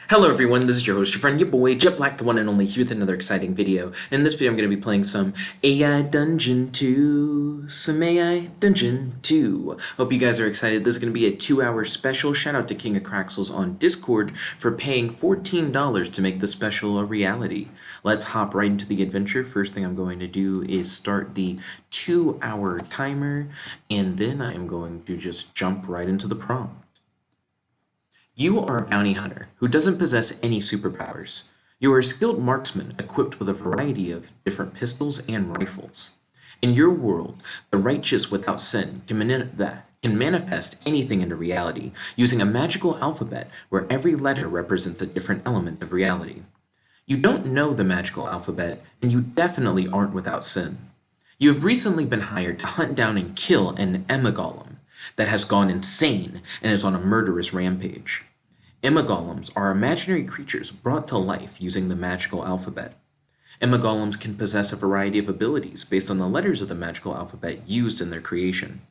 Hello everyone, this is your host, your friend, your boy, Jet Black, the one and only, here with another exciting video. In this video I'm going to be playing some AI Dungeon 2. Hope you guys are excited. This is going to be a 2-hour special. Shout out to King of Craxels on Discord for paying $14 to make the special a reality. Let's hop right into the adventure. First thing I'm going to do is start the 2-hour timer, and then I am going to just jump right into the prompt. You are a bounty hunter who doesn't possess any superpowers. You are a skilled marksman equipped with a variety of different pistols and rifles. In your world, the righteous without sin can manifest anything into reality using a magical alphabet where every letter represents a different element of reality. You don't know the magical alphabet, and you definitely aren't without sin. You have recently been hired to hunt down and kill an Imagolem that has gone insane and is on a murderous rampage. Imagolems are imaginary creatures brought to life using the magical alphabet. Imagolems can possess a variety of abilities based on the letters of the magical alphabet used in their creation.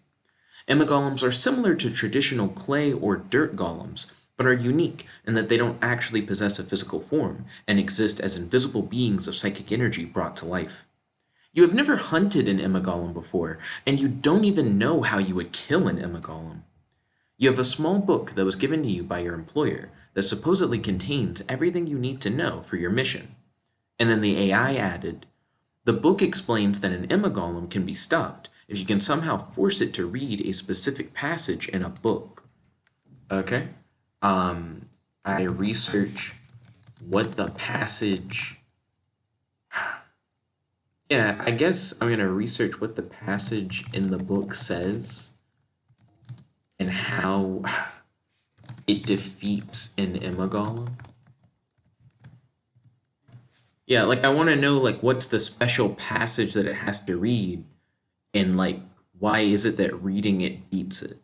Imagolems are similar to traditional clay or dirt golems, but are unique in that they don't actually possess a physical form and exist as invisible beings of psychic energy brought to life. You have never hunted an Imagolem before, and you don't even know how you would kill an Imagolem. You have a small book that was given to you by your employer that supposedly contains everything you need to know for your mission. And then the AI added, the book explains that an Imagolem can be stopped if you can somehow force it to read a specific passage in a book. Okay. I research what the passage... Yeah, I guess I'm going to research what the passage in the book says and how it defeats an Imagolem. Yeah, I want to know, what's the special passage that it has to read, and, why is it that reading it beats it?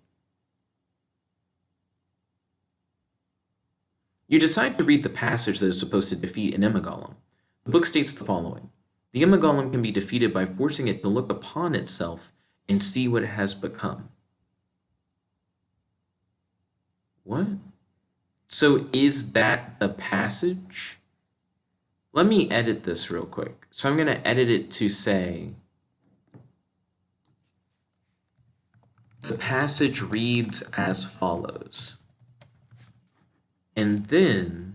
You decide to read the passage that is supposed to defeat an Imagolem. The book states the following. The Imagolem can be defeated by forcing it to look upon itself and see what it has become. What? So is that the passage? Let me edit this real quick. So I'm going to edit it to say, the passage reads as follows. And then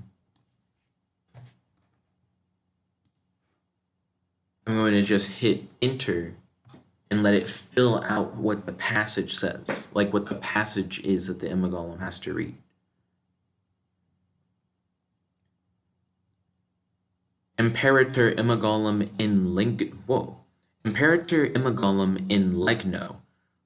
I'm going to just hit enter and let it fill out what the passage says, what the passage is that the Imagolem has to read. Imperator Imagolem in legno,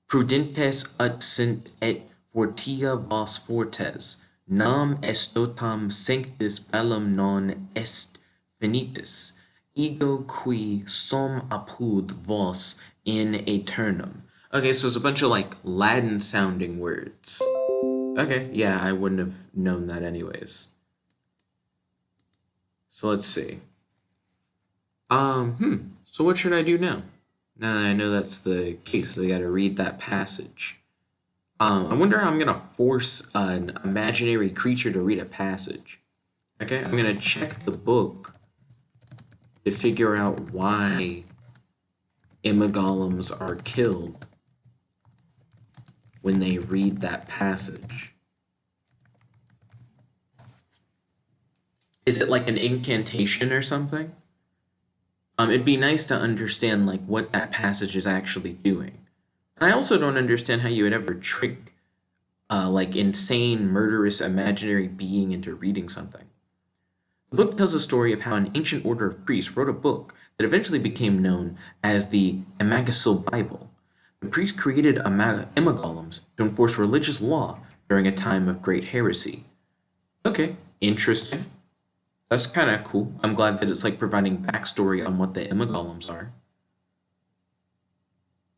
prudentes ut sint et fortia vos fortes, nam estotam sanctis bellum non est finitus, ego qui sum apud vos in aeternum. Okay, so it's a bunch of Latin sounding words. Okay, yeah, I wouldn't have known that anyways. So let's see. So what should I do now? Now that I know that's the case, they gotta read that passage. I wonder how I'm gonna force an imaginary creature to read a passage. Okay, I'm gonna check the book to figure out why Imagolems are killed when they read that passage. Is it like an incantation or something? It'd be nice to understand what that passage is actually doing. And I also don't understand how you would ever trick insane, murderous, imaginary being into reading something. The book tells a story of how an ancient order of priests wrote a book that eventually became known as the Imagolems Bible. The priests created Imagolems to enforce religious law during a time of great heresy. Okay, interesting. That's kind of cool. I'm glad that it's providing backstory on what the Imagolems are.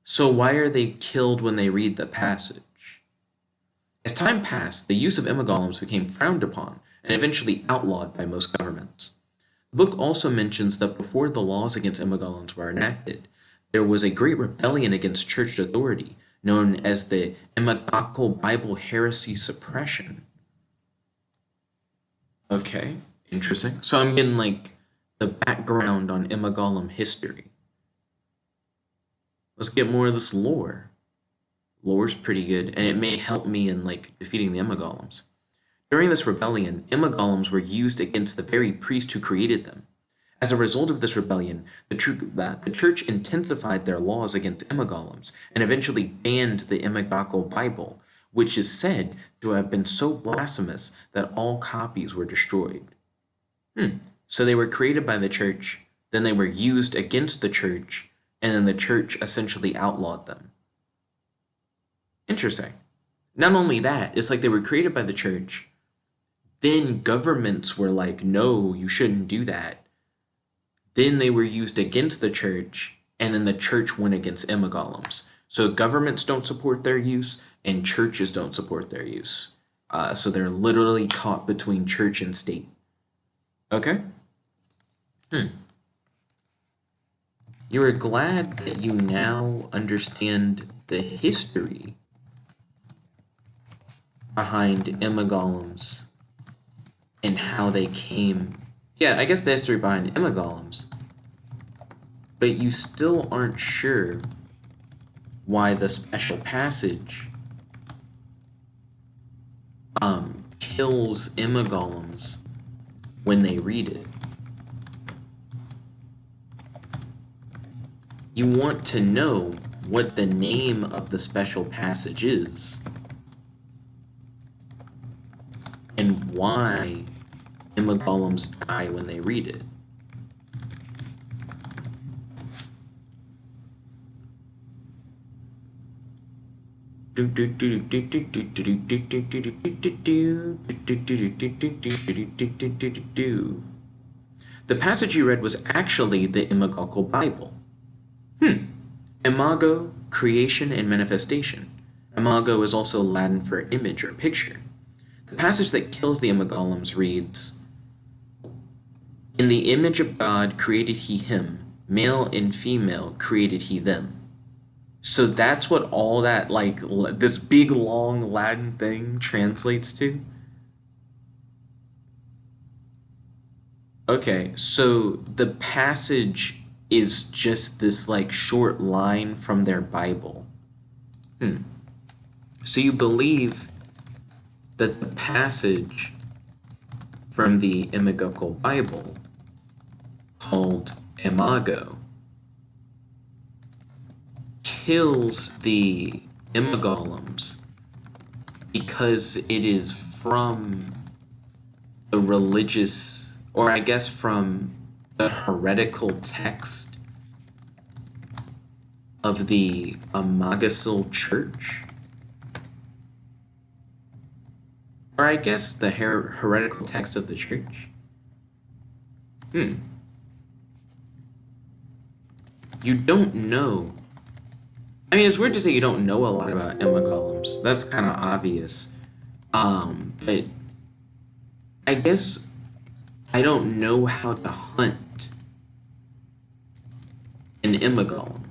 So why are they killed when they read the passage? As time passed, the use of Imagolems became frowned upon and eventually outlawed by most governments. The book also mentions that before the laws against Imagolems were enacted, there was a great rebellion against church authority known as the Imagolem Bible heresy suppression. Okay, interesting. So I'm getting like the background on Imagolem history. Let's get more of this lore. Lore's pretty good, and it may help me in like defeating the Imagolems. During this rebellion, Imagolems were used against the very priest who created them. As a result of this rebellion, the church intensified their laws against Imagolems and eventually banned the Imagokal Bible, which is said to have been so blasphemous that all copies were destroyed. So they were created by the church, then they were used against the church, and then the church essentially outlawed them. Interesting. Not only that, it's like they were created by the church, then governments were like, no, you shouldn't do that. Then they were used against the church, and then the church went against Imagolems. So governments don't support their use, and churches don't support their use. So they're literally caught between church and state. Okay? You are glad that you now understand the history behind Imagolems and how they came. Yeah, I guess the history behind Imagolems. But you still aren't sure why the special passage kills Imagolems when they read it. You want to know what the name of the special passage is and why Imagolems die when they read it. The passage you read was actually the Imagokal Bible. Imago, creation and manifestation. Imago is also Latin for image or picture. The passage that kills the Imagolems reads, "In the image of God created he him, male and female created he them." So that's what all that, like, this big long Latin thing translates to? Okay, so the passage is just this, like, short line from their Bible. So you believe that the passage from the Imagokal Bible, called Imago, kills the Imagolems because it is from the religious, or I guess from the heretical text of the Imagolems Church? Or I guess the heretical text of the church? You don't know. I mean, it's weird to say you don't know a lot about Imagolems. That's kind of obvious. But I guess I don't know how to hunt an Imagolem,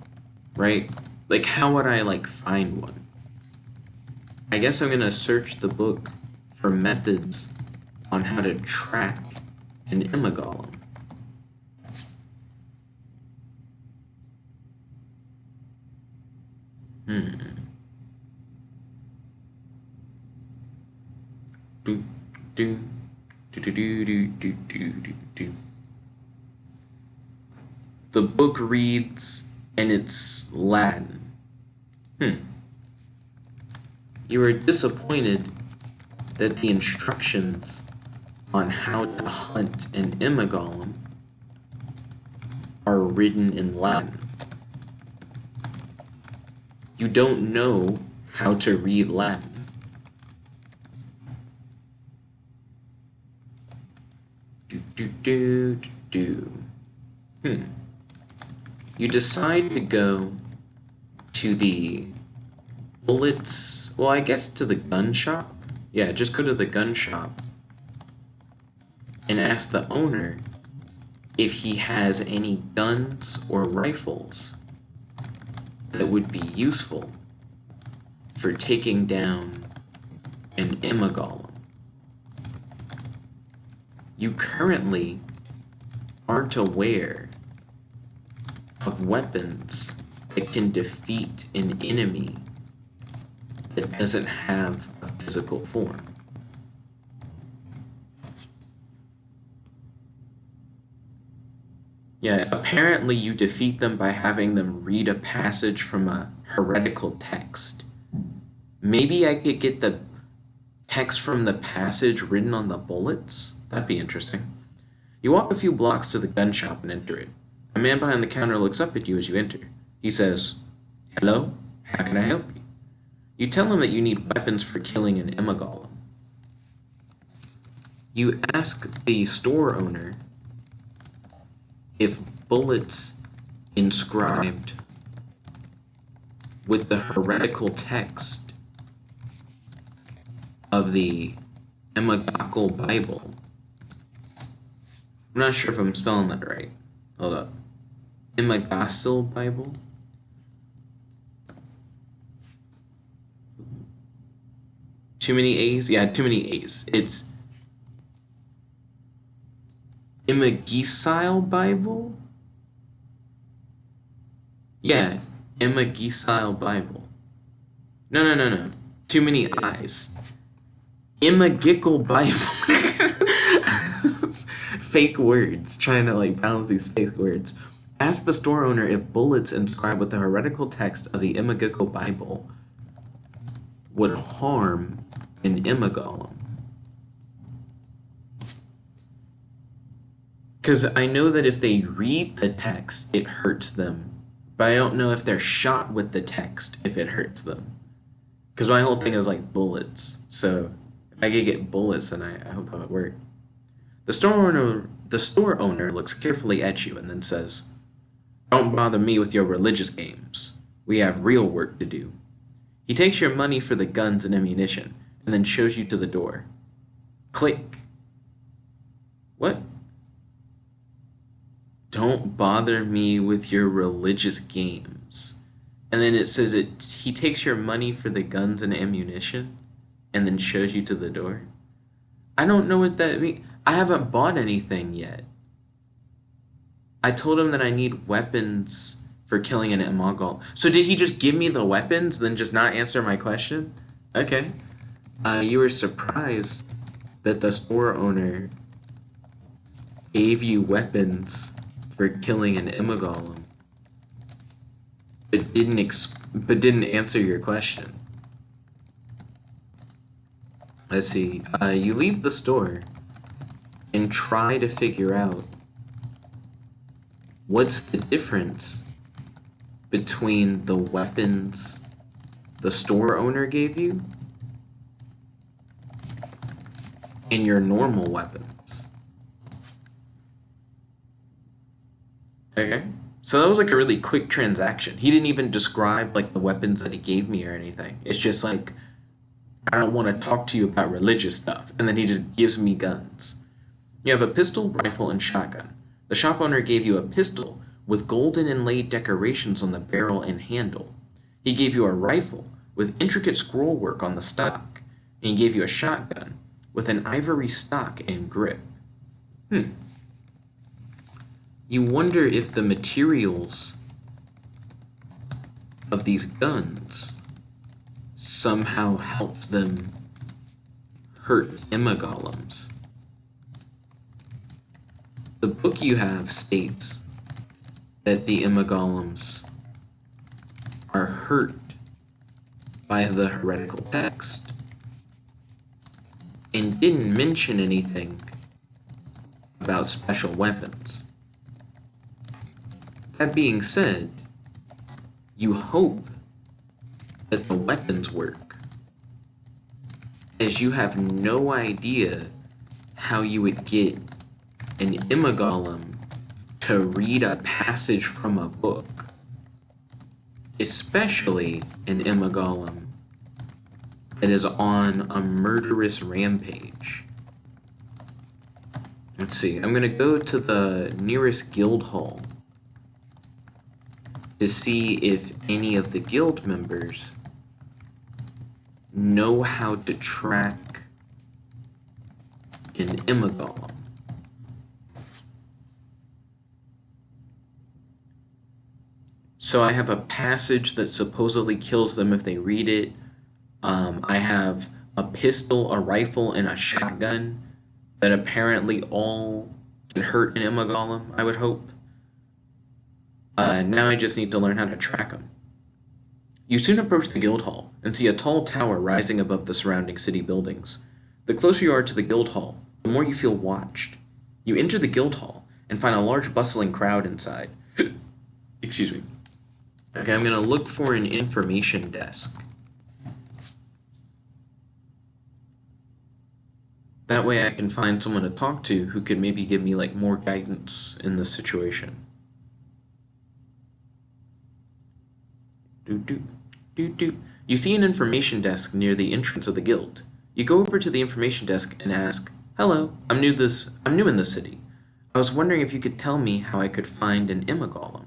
right? Like, how would I, like, find one? I guess I'm gonna search the book for methods on how to track an Imagolem. The book reads, and it's Latin. You are disappointed that the instructions on how to hunt an Imagolem are written in Latin. You don't know how to read Latin. You decide to go to the bullets, well, I guess to the gun shop. Yeah, just go to the gun shop and ask the owner if he has any guns or rifles that would be useful for taking down an Imagolem. you currently aren't aware of weapons that can defeat an enemy that doesn't have a physical form. Yeah, apparently you defeat them by having them read a passage from a heretical text. Maybe I could get the text from the passage written on the bullets? That'd be interesting. You walk a few blocks to the gun shop and enter it. A man behind the counter looks up at you as you enter. He says, "Hello, how can I help you?" You tell him that you need weapons for killing an Imagolem. You ask the store owner if bullets inscribed with the heretical text of the Imagolem Bible. I'm not sure if I'm spelling that right. Hold up. Imagolems Bible? Too many A's? Yeah, too many A's. It's Imagolems Bible? Yeah, Imagolems Bible. No. Too many I's. Imagolems Bible. Fake words. Trying to like balance these fake words. Ask the store owner if bullets inscribed with the heretical text of the Imagolems Bible would harm an Imagolem. Because I know that if they read the text, it hurts them. But I don't know if they're shot with the text, if it hurts them. Because my whole thing is like bullets. So if I could get bullets, then I hope that would work. The store owner looks carefully at you and then says, "Don't bother me with your religious games. We have real work to do." He takes your money for the guns and ammunition and then shows you to the door. Click. What? Don't bother me with your religious games. And then it says he takes your money for the guns and ammunition and then shows you to the door. I don't know what that means. I haven't bought anything yet. I told him that I need weapons for killing an Imagolem. So did he just give me the weapons, then just not answer my question? Okay. You were surprised that the store owner gave you weapons for killing an Imagolem, but didn't answer your question. Let's see. You leave the store and try to figure out what's the difference between the weapons the store owner gave you and your normal weapons. Okay. So that was like a really quick transaction. He didn't even describe like the weapons that he gave me or anything. It's just like, I don't want to talk to you about religious stuff. And then he just gives me guns. You have a pistol, rifle, and shotgun. The shop owner gave you a pistol with golden inlaid decorations on the barrel and handle. He gave you a rifle with intricate scroll work on the stock. And he gave you a shotgun with an ivory stock and grip. You wonder if the materials of these guns somehow helps them hurt Imagolems. The book you have states that the Imagolems are hurt by the heretical text and didn't mention anything about special weapons. That being said, you hope that the weapons work, as you have no idea how you would get an Imagolem to read a passage from a book, especially an Imagolem that is on a murderous rampage. Let's see, I'm gonna go to the nearest guild hall to see if any of the guild members know how to track an Imagolem. So I have a passage that supposedly kills them if they read it. I have a pistol, a rifle, and a shotgun that apparently all can hurt an Imagolem, I would hope. Now I just need to learn how to track them. You soon approach the guild hall and see a tall tower rising above the surrounding city buildings. The closer you are to the guild hall, the more you feel watched. You enter the guild hall and find a large bustling crowd inside. Excuse me. Okay, I'm going to look for an information desk. That way I can find someone to talk to who could maybe give me like more guidance in this situation. You see an information desk near the entrance of the guild. You go over to the information desk and ask, "Hello, I'm new in this city. I was wondering if you could tell me how I could find an Imagolem."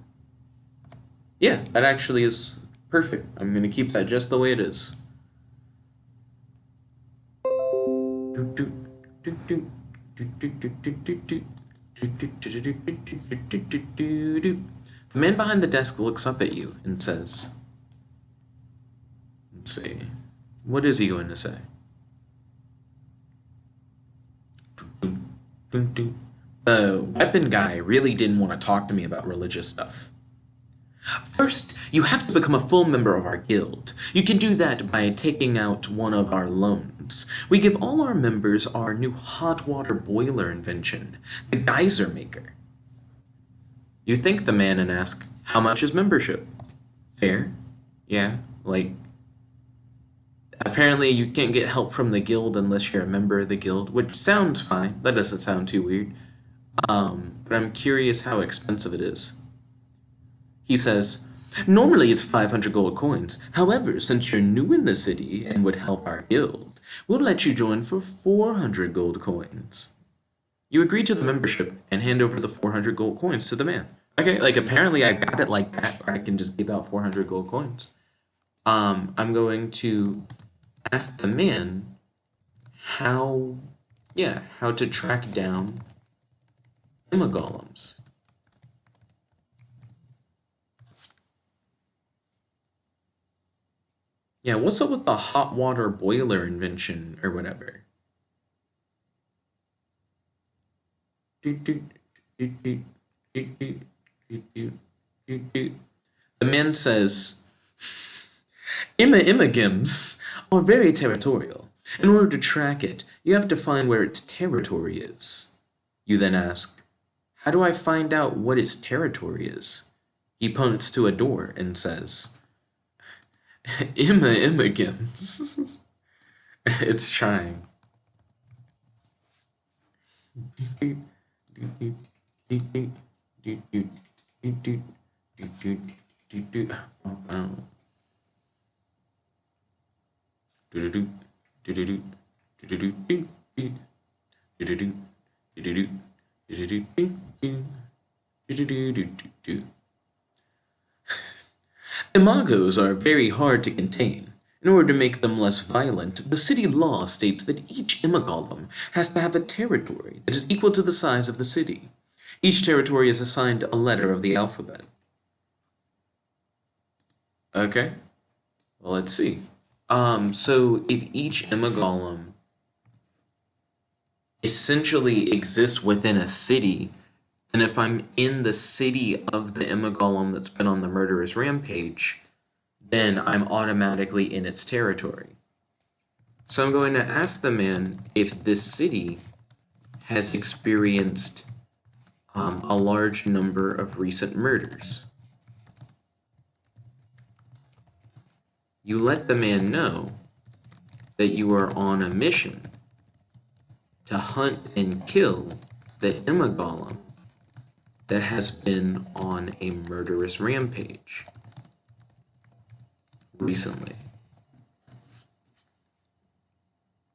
Yeah, that actually is perfect. I'm going to keep that just the way it is. The man behind the desk looks up at you and says, let's see, what is he going to say? The weapon guy really didn't want to talk to me about religious stuff. First, you have to become a full member of our guild. You can do that by taking out one of our loans. We give all our members our new hot water boiler invention, the geyser maker. You thank the man and ask, "How much is membership?" "Fair." "Yeah, like, apparently you can't get help from the guild unless you're a member of the guild," which sounds fine. That doesn't sound too weird. But I'm curious how expensive it is. He says, "Normally it's 500 gold coins. However, since you're new in the city and would help our guild, we'll let you join for 400 gold coins." You agree to the membership and hand over the 400 gold coins to the man. Okay, like apparently I got it like that, where I can just give out 400 gold coins. I'm going to ask the man how to track down Imagolems. Yeah, what's up with the hot water boiler invention or whatever? The man says, Imagolems are very territorial. In order to track it, you have to find where its territory is." You then ask, "How do I find out what its territory is?" He points to a door and says, Imagolems. It's trying. Imagos are very hard to contain. In order to make them less violent, the city law states that each Imagolem has to have a territory that is equal to the size of the city. Each territory is assigned a letter of the alphabet. Okay, well, let's see. So if each Imagolem essentially exists within a city, and if I'm in the city of the Imagolem that's been on the murderous rampage, then I'm automatically in its territory. So I'm going to ask the man if this city has experienced a large number of recent murders. You let the man know that you are on a mission to hunt and kill the Imagolem that has been on a murderous rampage recently.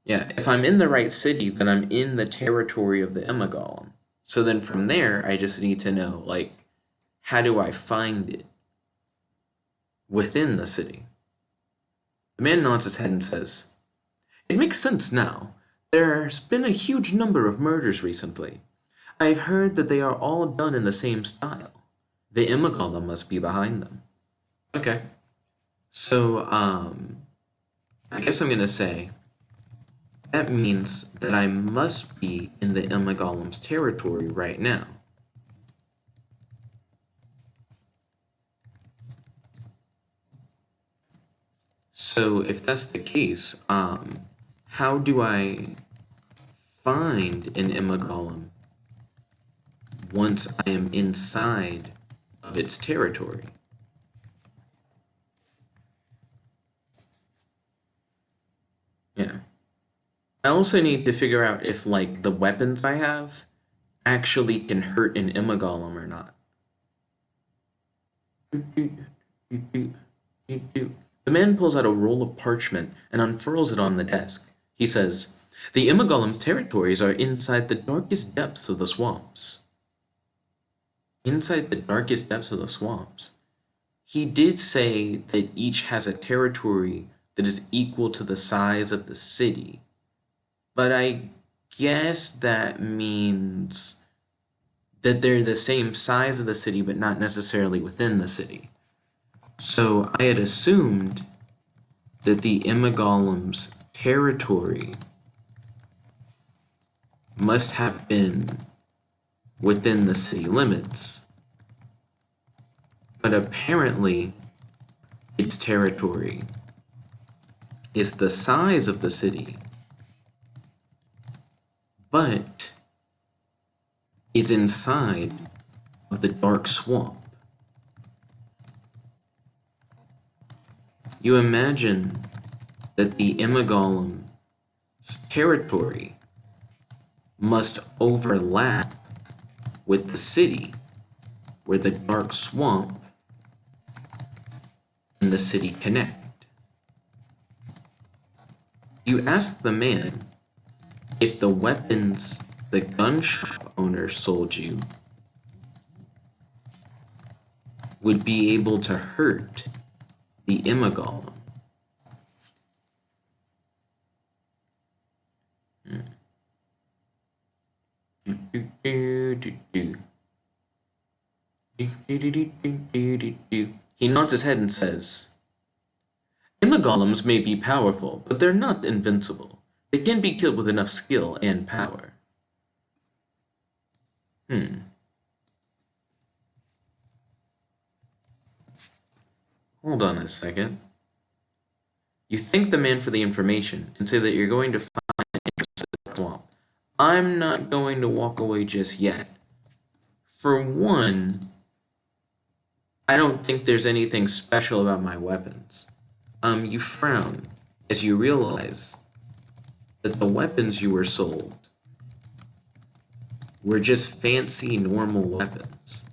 Yeah, if I'm in the right city, then I'm in the territory of the Imagolem. So then from there, I just need to know, like, how do I find it within the city? The man nods his head and says, "It makes sense now. There's been a huge number of murders recently. I've heard that they are all done in the same style. The Imagolem must be behind them." Okay. So, I guess I'm gonna say that means that I must be in the Imagolem's territory right now. So if that's the case, how do I find an Imagolem once I am inside of its territory? Yeah. I also need to figure out if, like, the weapons I have actually can hurt an Imagolem or not. The man pulls out a roll of parchment and unfurls it on the desk. He says, "The Imagolem's territories are inside the darkest depths of the swamps." Inside the darkest depths of the swamps. He did say that each has a territory that is equal to the size of the city. But I guess that means that they're the same size of the city, but not necessarily within the city. So I had assumed that the Imagolem's territory must have been within the city limits. But apparently, its territory is the size of the city, but it's inside of the dark swamp. You imagine that the Imagolem's territory must overlap with the city, where the dark swamp and the city connect. You ask the man if the weapons the gun shop owner sold you would be able to hurt the Imagolem. He nods his head and says, "Imagolems may be powerful, but they're not invincible. They can be killed with enough skill and power." Hold on a second. You thank the man for the information and say that you're going to find an interest in the swamp. I'm not going to walk away just yet. For one, I don't think there's anything special about my weapons. You frown as you realize that the weapons you were sold were just fancy normal weapons.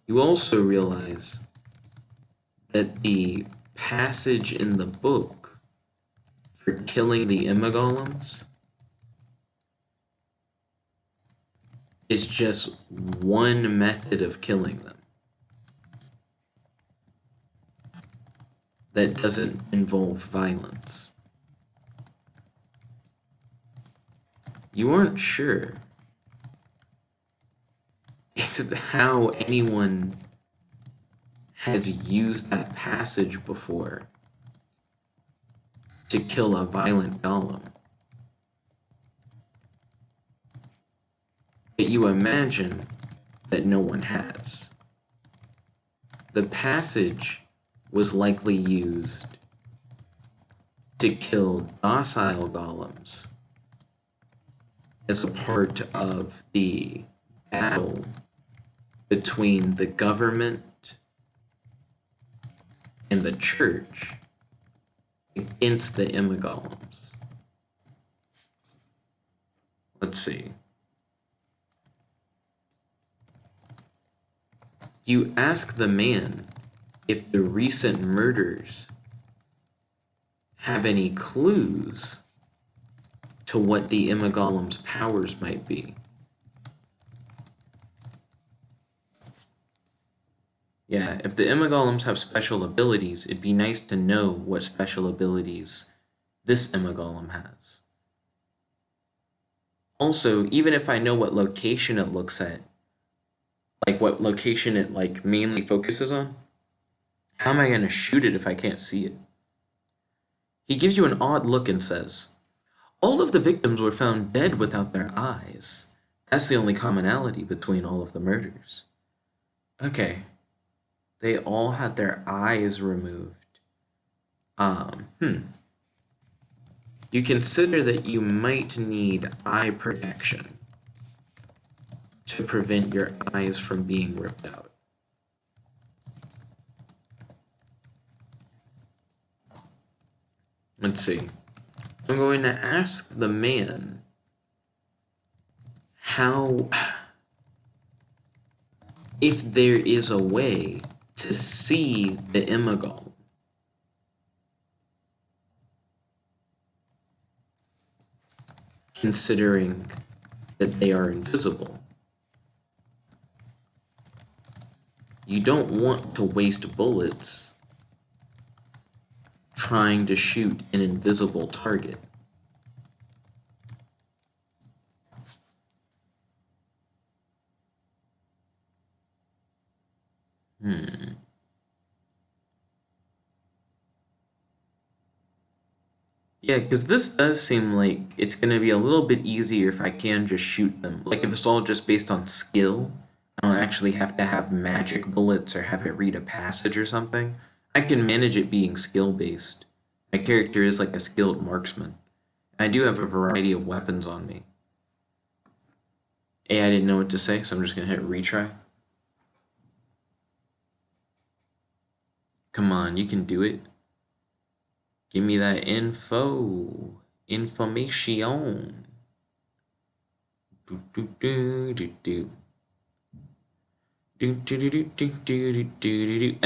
You also realize that the passage in the book for killing the Imagolems is just one method of killing them that doesn't involve violence. You aren't sure how anyone has used that passage before to kill a violent golem. But you imagine that no one has. The passage was likely used to kill docile golems as a part of the battle between the government and the church against the Imagolems. Let's see. You ask the man if the recent murders have any clues to what the Imagolem's powers might be. Yeah, if the Imagolems have special abilities, it'd be nice to know what special abilities this Imagolem has. Also, even if I know what location it looks at, like what location it like mainly focuses on. How am I going to shoot it if I can't see it? He gives you an odd look and says, all of the victims were found dead without their eyes. That's the only commonality between all of the murders. Okay, they all had their eyes removed. Hmm. You consider that you might need eye protection to prevent your eyes from being ripped out. Let's see. I'm going to ask the man how, if there is a way to see the Imagolem. Considering that they are invisible. You don't want to waste bullets trying to shoot an invisible target. Yeah, because this does seem like it's going to be a little bit easier if I can just shoot them. Like, if it's all just based on skill, I don't actually have to have magic bullets or have it read a passage or something. I can manage it being skill-based. My character is like a skilled marksman. I do have a variety of weapons on me. A, I didn't know what to say, so I'm just going to hit retry. Come on, you can do it. Give me that information. And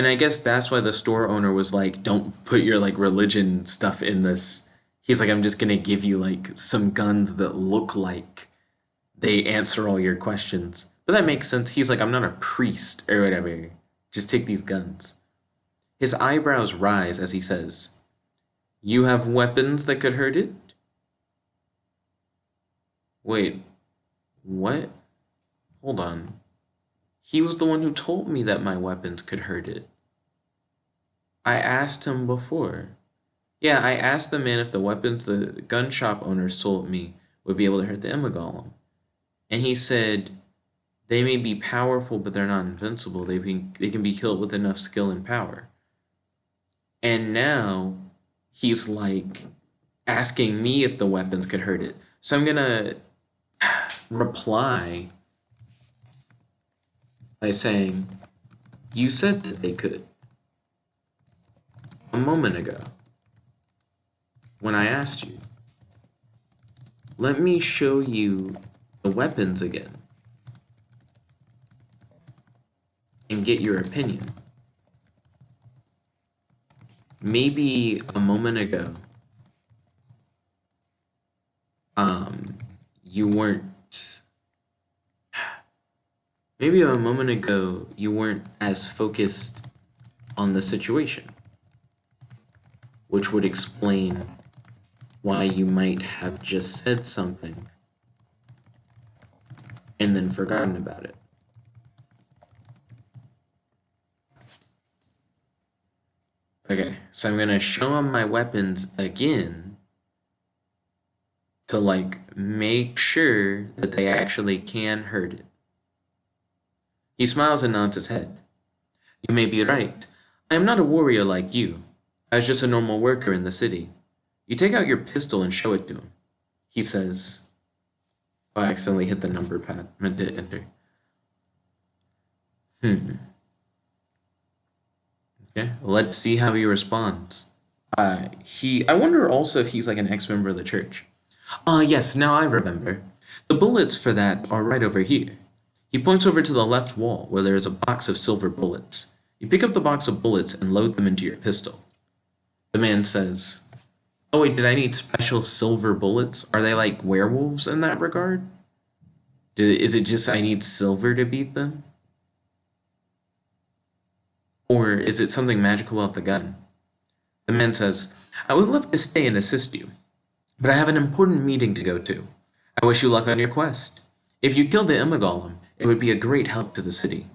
I guess that's why the store owner was like, don't put your like religion stuff in this. He's like, I'm just gonna give you like some guns that look like they answer all your questions. But that makes sense. He's like, I'm not a priest or whatever. Just take these guns. His eyebrows rise as he says, you have weapons that could hurt it? Wait, what? Hold on. He was the one who told me that my weapons could hurt it. I asked him before. Yeah, I asked the man if the weapons the gun shop owners sold me would be able to hurt the Imagolem. And he said, they may be powerful, but they're not invincible. They can be killed with enough skill and power. And now he's like asking me if the weapons could hurt it. So I'm gonna reply by saying, you said that they could a moment ago when I asked you. Let me show you the weapons again and get your opinion. Maybe a moment ago, you weren't. Maybe a moment ago, you weren't as focused on the situation, which would explain why you might have just said something and then forgotten about it. Okay, so I'm gonna show him my weapons again to like make sure that they actually can hurt it. He smiles and nods his head. You may be right. I am not a warrior like you. I was just a normal worker in the city. You take out your pistol and show it to him. He says, oh, I accidentally hit the number pad. I meant to enter. Okay, let's see how he responds. I wonder also if he's like an ex-member of the church. Yes, now I remember. The bullets for that are right over here. He points over to the left wall where there is a box of silver bullets. You pick up the box of bullets and load them into your pistol. The man says, oh wait, did I need special silver bullets? Are they like werewolves in that regard? Is it just I need silver to beat them? Or is it something magical about the gun? The man says, I would love to stay and assist you, but I have an important meeting to go to. I wish you luck on your quest. If you kill the Imagolem, It would be a great help to the city.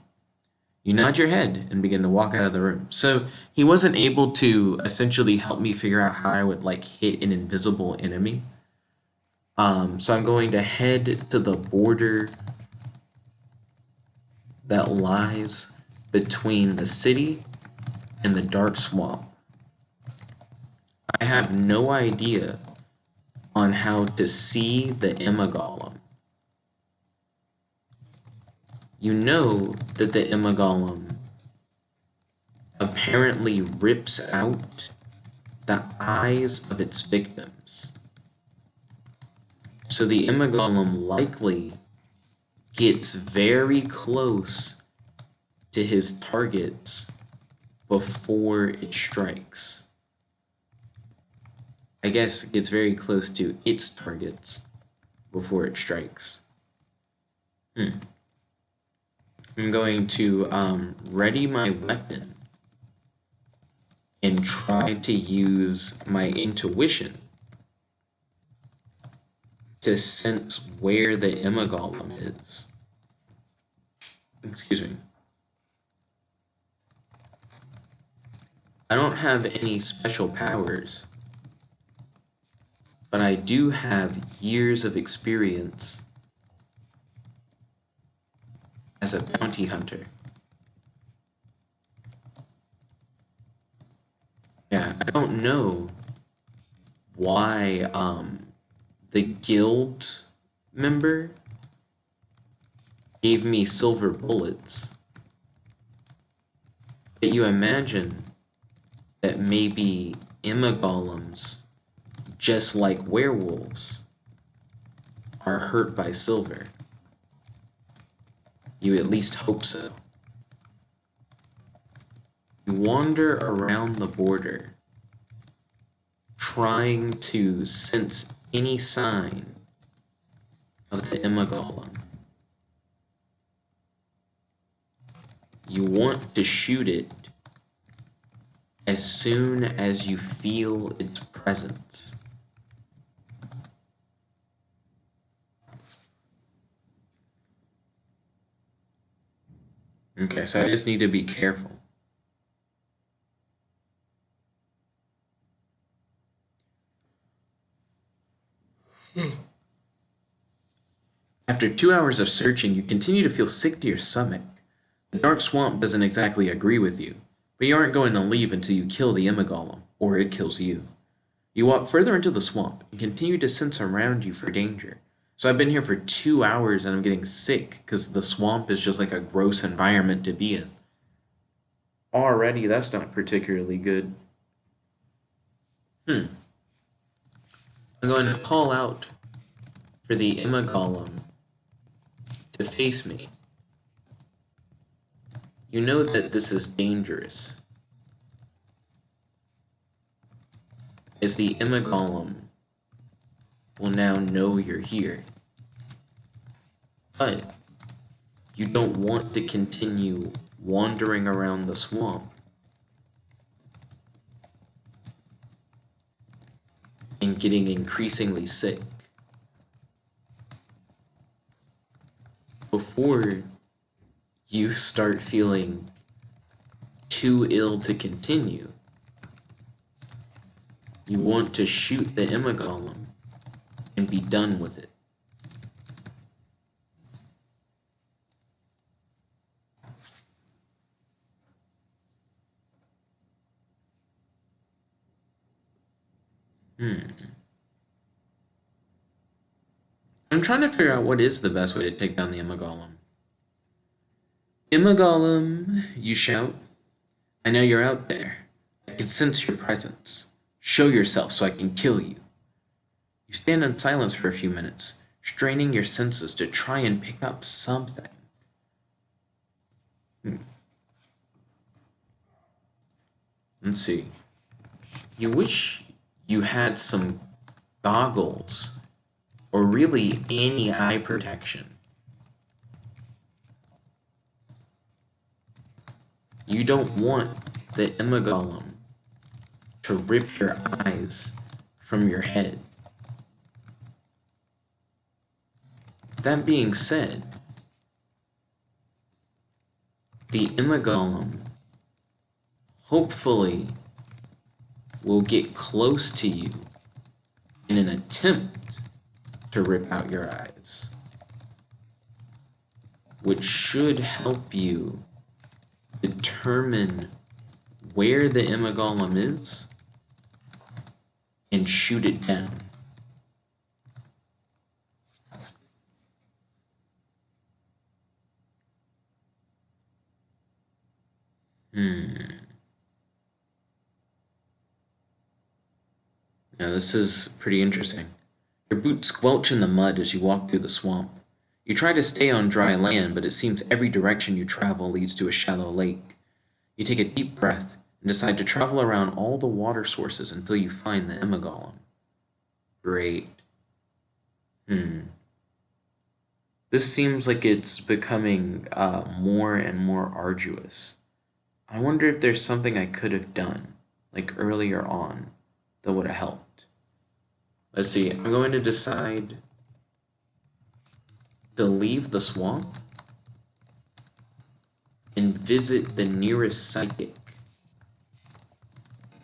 You nod your head and begin to walk out of the room. So he wasn't able to essentially help me figure out how I would like hit an invisible enemy. So I'm going to head to the border that lies between the city and the dark swamp. I have no idea on how to see the Imagolem. You know that the Imagolem apparently rips out the eyes of its victims. So the Imagolem likely gets very close to his targets before it strikes. I guess it gets very close to its targets before it strikes. I'm going to ready my weapon and try to use my intuition to sense where the Imagolem is. Excuse me. I don't have any special powers, but I do have years of experience as a bounty hunter. Yeah, I don't know why the guild member gave me silver bullets, but you imagine that maybe Imagolems, just like werewolves, are hurt by silver. You at least hope so. You wander around the border, trying to sense any sign of the Imagolem. You want to shoot it as soon as you feel its presence. Okay, so I just need to be careful. After 2 hours of searching, you continue to feel sick to your stomach. The dark swamp doesn't exactly agree with you, but you aren't going to leave until you kill the Imagolem, or it kills you. You walk further into the swamp and continue to sense around you for danger. So I've been here for 2 hours and I'm getting sick because the swamp is just like a gross environment to be in. Already, that's not particularly good. I'm going to call out for the Imagolem to face me. You know that this is dangerous, as the Imagolem will now know you're here. But you don't want to continue wandering around the swamp and getting increasingly sick. Before you start feeling too ill to continue, you want to shoot the Imagolem and be done with it. I'm trying to figure out what is the best way to take down the Imagolem. Imagolem, you shout. I know you're out there. I can sense your presence. Show yourself so I can kill you. You stand in silence for a few minutes, straining your senses to try and pick up something. Let's see. You wish you had some goggles, or really any eye protection. You don't want the Imagolem to rip your eyes from your head. That being said, the Imagolem hopefully will get close to you in an attempt to rip out your eyes, which should help you determine where the Imagolem is and shoot it down. Now this is pretty interesting. Your boots squelch in the mud as you walk through the swamp. You try to stay on dry land, but it seems every direction you travel leads to a shallow lake. You take a deep breath and decide to travel around all the water sources until you find the Imagolem. Great. This seems like it's becoming more and more arduous. I wonder if there's something I could have done, like earlier on, that would have helped. Let's see, I'm going to decide to leave the swamp and visit the nearest psychic.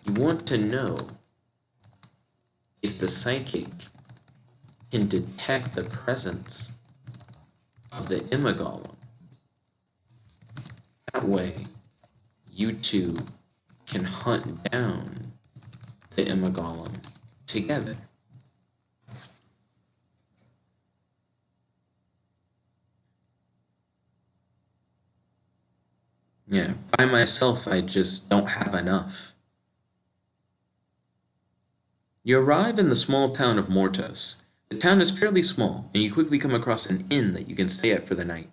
You want to know if the psychic can detect the presence of the Imagolem. That way, you two can hunt down the Imagolem together. Yeah, by myself, I just don't have enough. You arrive in the small town of Mortos. The town is fairly small, and you quickly come across an inn that you can stay at for the night.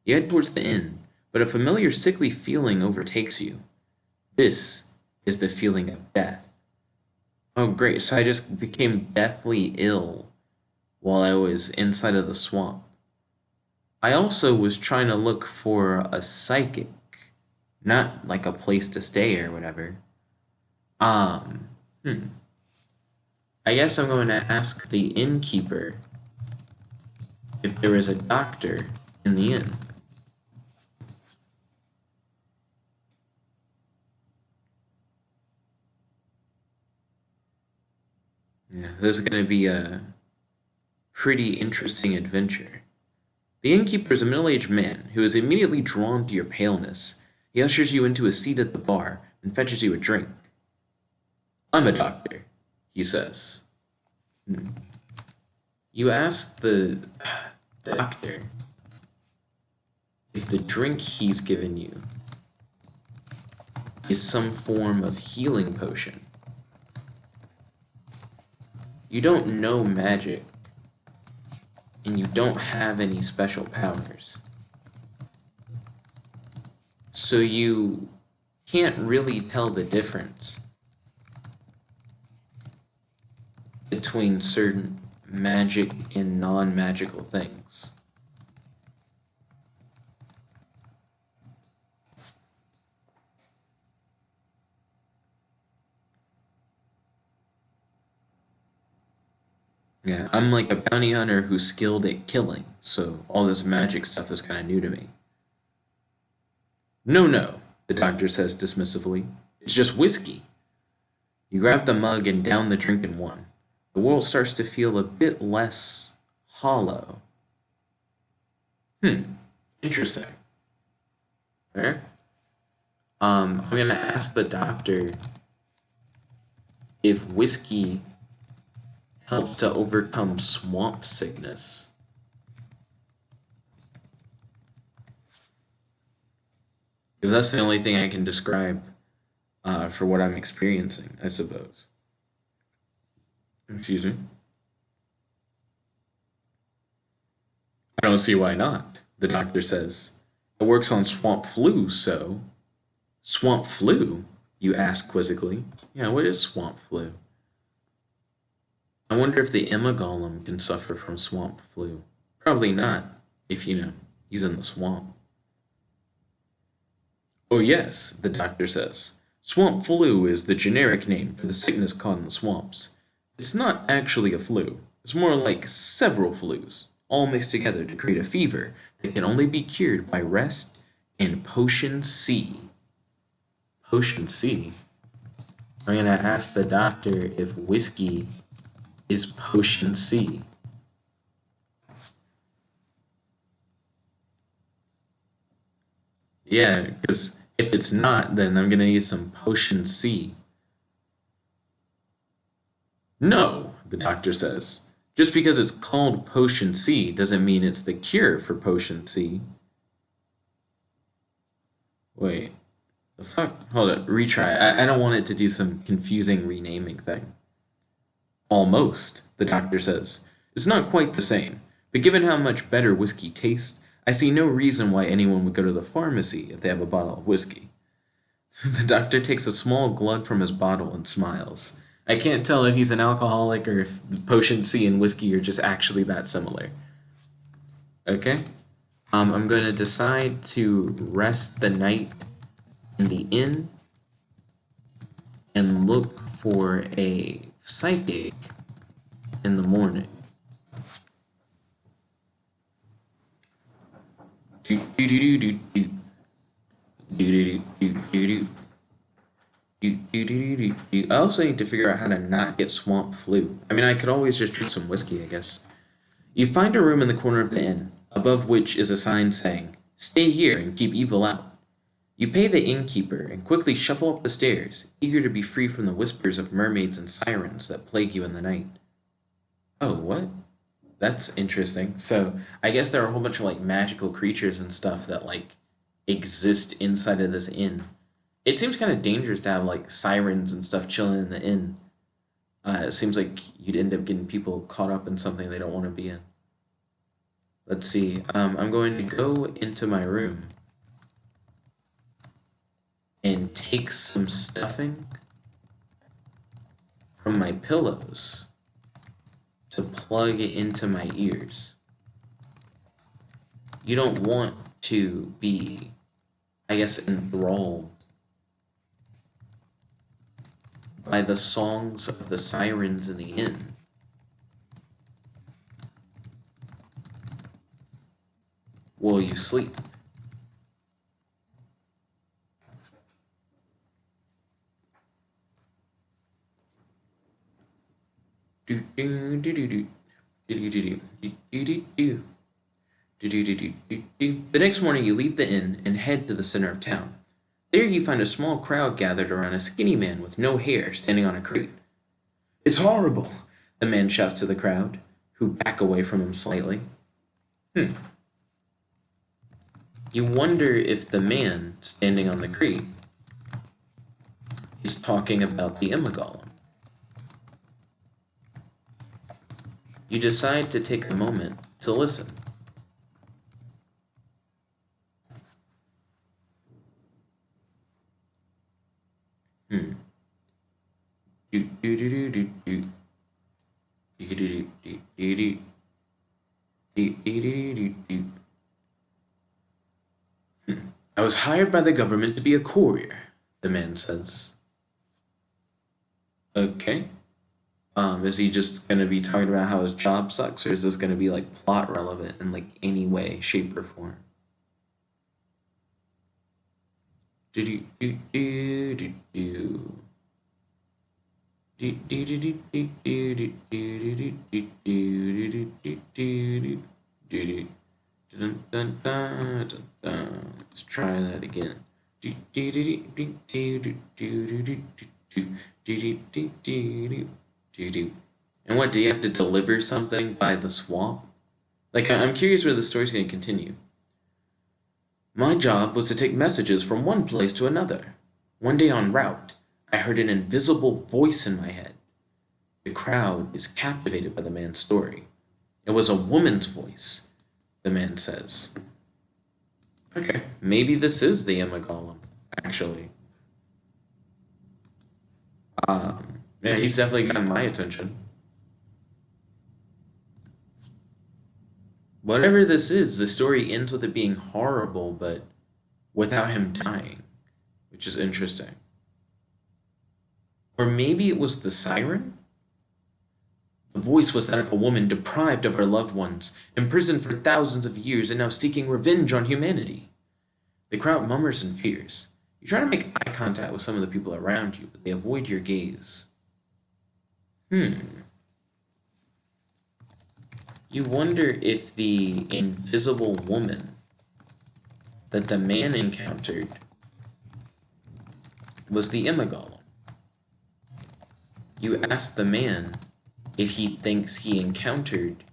You head towards the inn, but a familiar sickly feeling overtakes you. This is the feeling of death. Oh, great, so I just became deathly ill while I was inside of the swamp. I also was trying to look for a psychic, not like a place to stay or whatever. I guess I'm going to ask the innkeeper if there is a doctor in the inn. Yeah, this is going to be a pretty interesting adventure. The innkeeper is a middle-aged man who is immediately drawn to your paleness. He ushers you into a seat at the bar and fetches you a drink. I'm a doctor, he says. You ask the doctor if the drink he's given you is some form of healing potion. You don't know magic, and you don't have any special powers. So you can't really tell the difference between certain magic and non-magical things. Yeah, I'm like a bounty hunter who's skilled at killing, so all this magic stuff is kind of new to me. No, the doctor says dismissively. It's just whiskey. You grab the mug and down the drink in one. The world starts to feel a bit less hollow. Interesting. There. I'm gonna ask the doctor if whiskey helps to overcome swamp sickness. Because that's the only thing I can describe for what I'm experiencing, I suppose. Excuse me. I don't see why not, the doctor says. It works on swamp flu, so... Swamp flu? You ask quizzically. Yeah, what is swamp flu? I wonder if the Imagolem can suffer from swamp flu. Probably not, if, he's in the swamp. Oh yes, the doctor says. Swamp flu is the generic name for the sickness caught in the swamps. It's not actually a flu. It's more like several flus, all mixed together to create a fever that can only be cured by rest and Potion C. Potion C? I'm going to ask the doctor if whiskey is Potion C. Yeah, because if it's not, then I'm going to need some Potion C. No, the doctor says. Just because it's called Potion C doesn't mean it's the cure for Potion C. Wait, the fuck? Hold up, retry. I don't want it to do some confusing renaming thing. Almost, the doctor says. It's not quite the same, but given how much better whiskey tastes, I see no reason why anyone would go to the pharmacy if they have a bottle of whiskey. The doctor takes a small glug from his bottle and smiles. I can't tell if he's an alcoholic or if Potion C and whiskey are just actually that similar. Okay? I'm going to decide to rest the night in the inn and look for a psychic in the morning. I also need to figure out how to not get swamp flu. I mean, I could always just drink some whiskey, I guess. You find a room in the corner of the inn, above which is a sign saying, "Stay here and keep evil out." You pay the innkeeper and quickly shuffle up the stairs, eager to be free from the whispers of mermaids and sirens that plague you in the night. Oh, what? That's interesting. So, I guess there are a whole bunch of, like, magical creatures and stuff that, like, exist inside of this inn. It seems kind of dangerous to have, like, sirens and stuff chilling in the inn. It seems like you'd end up getting people caught up in something they don't want to be in. Let's see. I'm going to go into my room and take some stuffing from my pillows to plug it into my ears. You don't want to be, I guess, enthralled by the songs of the sirens in the inn. While you sleep. The next morning you leave the inn and head to the center of town. There you find a small crowd gathered around a skinny man with no hair standing on a crate. "It's horrible," the man shouts to the crowd, who back away from him slightly. You wonder if the man standing on the crate is talking about the Imagolem. You decide to take a moment to listen. "I was hired by the government to be a courier," the man says. Okay. Is he just gonna be talking about how his job sucks, or is this gonna be like plot relevant in like any way, shape, or form? Let's try that again. And what, do you have to deliver something by the swamp? Like, I'm curious where the story's going to continue. "My job was to take messages from one place to another. One day en route, I heard an invisible voice in my head." The crowd is captivated by the man's story. "It was a woman's voice," the man says. Okay, maybe this is the Imagolem, actually. Yeah, he's definitely gotten my attention. Whatever this is, the story ends with it being horrible, but without him dying, which is interesting. Or maybe it was the siren? The voice was that of a woman deprived of her loved ones, imprisoned for thousands of years, and now seeking revenge on humanity. The crowd murmurs in fears. You try to make eye contact with some of the people around you, but they avoid your gaze. You wonder if the invisible woman that the man encountered was the Imagolem. You ask the man if he thinks he encountered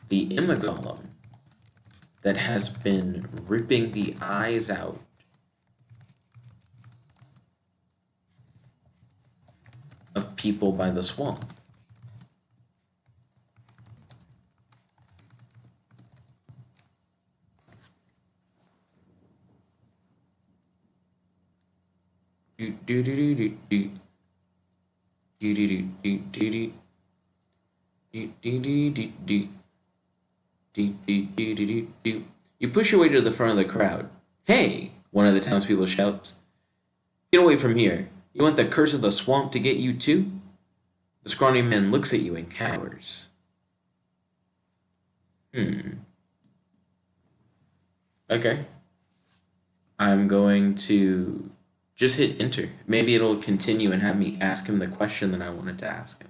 the Imagolem that has been ripping the eyes out of people by the swamp. You push your way to the front of the crowd. Hey, one of the townspeople shouts. Get away from here. You want the curse of the swamp to get you too? The scrawny man looks at you and cowers. Okay. I'm going to just hit enter. Maybe it'll continue and have me ask him the question that I wanted to ask him.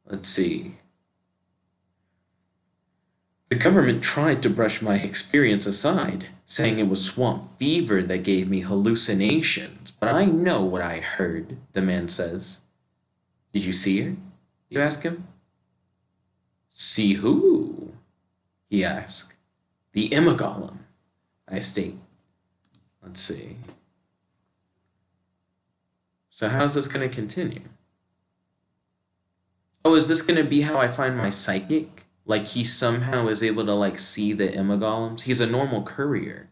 Let's see. The government tried to brush my experience aside, saying it was swamp fever that gave me hallucinations, but I know what I heard, the man says. Did you see her? You ask him. See who? He asks. The Imagolem, I state. Let's see. So how's this going to continue? Oh, is this going to be how I find my psychic? Like he somehow is able to like see the Imagolems? He's a normal courier.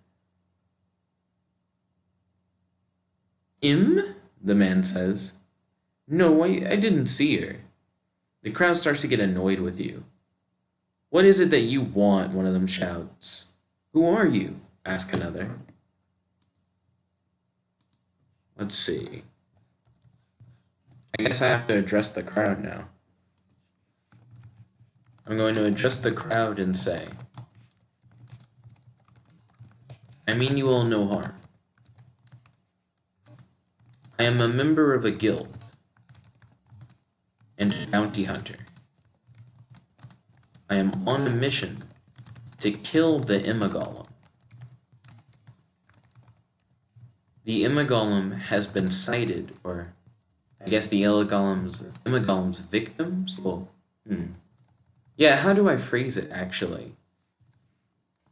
The man says. No, I didn't see her. The crowd starts to get annoyed with you. What is it that you want? One of them shouts. Who are you? Ask another. Let's see. I guess I have to address the crowd now. I'm going to address the crowd and say, I mean you all no harm. I am a member of a guild and a bounty hunter. I am on a mission to kill the Imagolem. The Imagolem has been sighted, or I guess the Imagolem's victims? Well, Yeah, how do I phrase it, actually?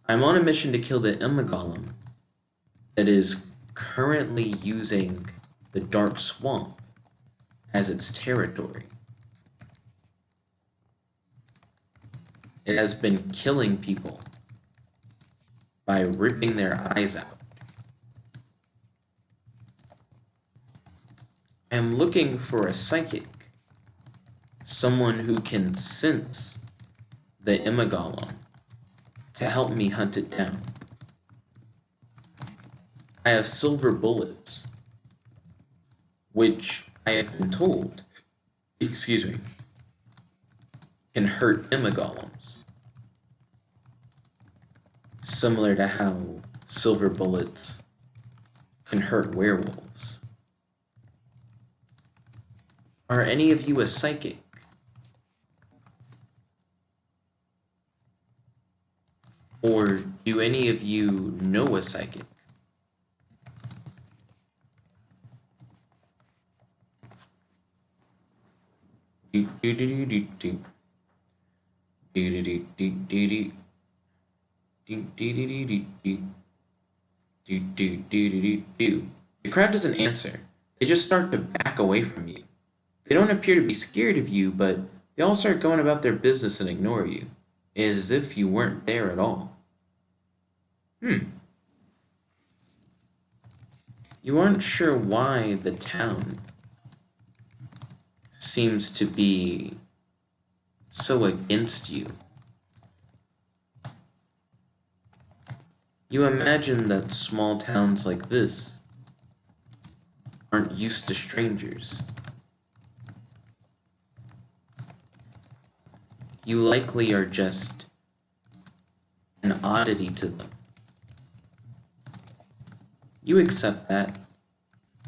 I'm on a mission to kill the Imagolem that is currently using the Dark Swamp as its territory. It has been killing people by ripping their eyes out. I'm looking for a psychic, someone who can sense the Imagolem to help me hunt it down. I have silver bullets, which I have been told, can hurt Imagolems, similar to how silver bullets can hurt werewolves. Are any of you a psychic? Or do any of you know a psychic? The crowd doesn't answer. They just start to back away from you. They don't appear to be scared of you, but they all start going about their business and ignore you, as if you weren't there at all. You aren't sure why the town seems to be so against you. You imagine that small towns like this aren't used to strangers. You likely are just an oddity to them. You accept that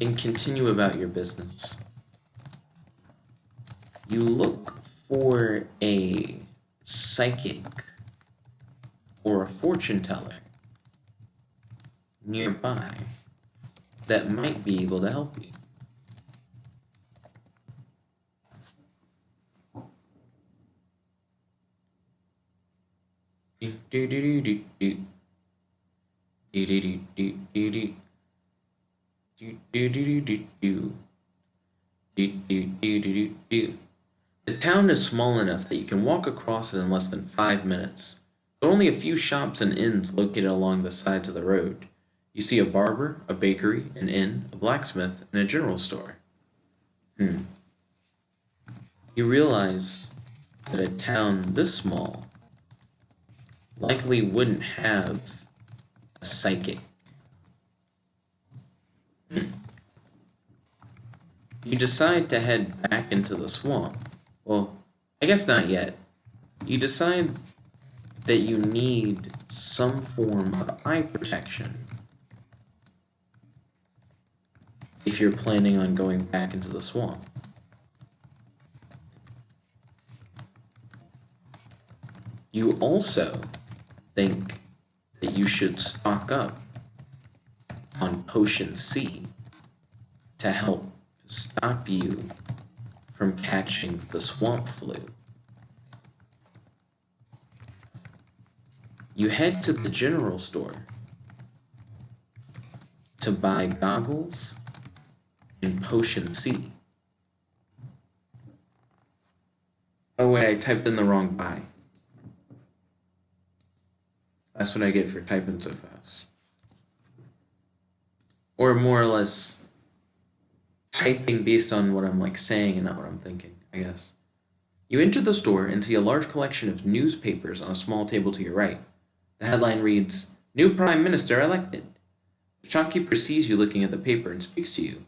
and continue about your business. You look for a psychic or a fortune teller nearby that might be able to help you. The town is small enough that you can walk across it in less than 5 minutes. There are only a few shops and inns located along the sides of the road. You see a barber, a bakery, an inn, a blacksmith, and a general store. You realize that a town this small likely wouldn't have a psychic. You decide to head back into the swamp. Well, I guess not yet. You decide that you need some form of eye protection if you're planning on going back into the swamp. You also think that you should stock up on Potion C to help stop you from catching the swamp flu. You head to the general store to buy goggles and Potion C. Oh wait, I typed in the wrong buy. That's what I get for typing so fast. Or more or less typing based on what I'm saying and not what I'm thinking, I guess. You enter the store and see a large collection of newspapers on a small table to your right. The headline reads, "New Prime Minister elected." The shopkeeper sees you looking at the paper and speaks to you.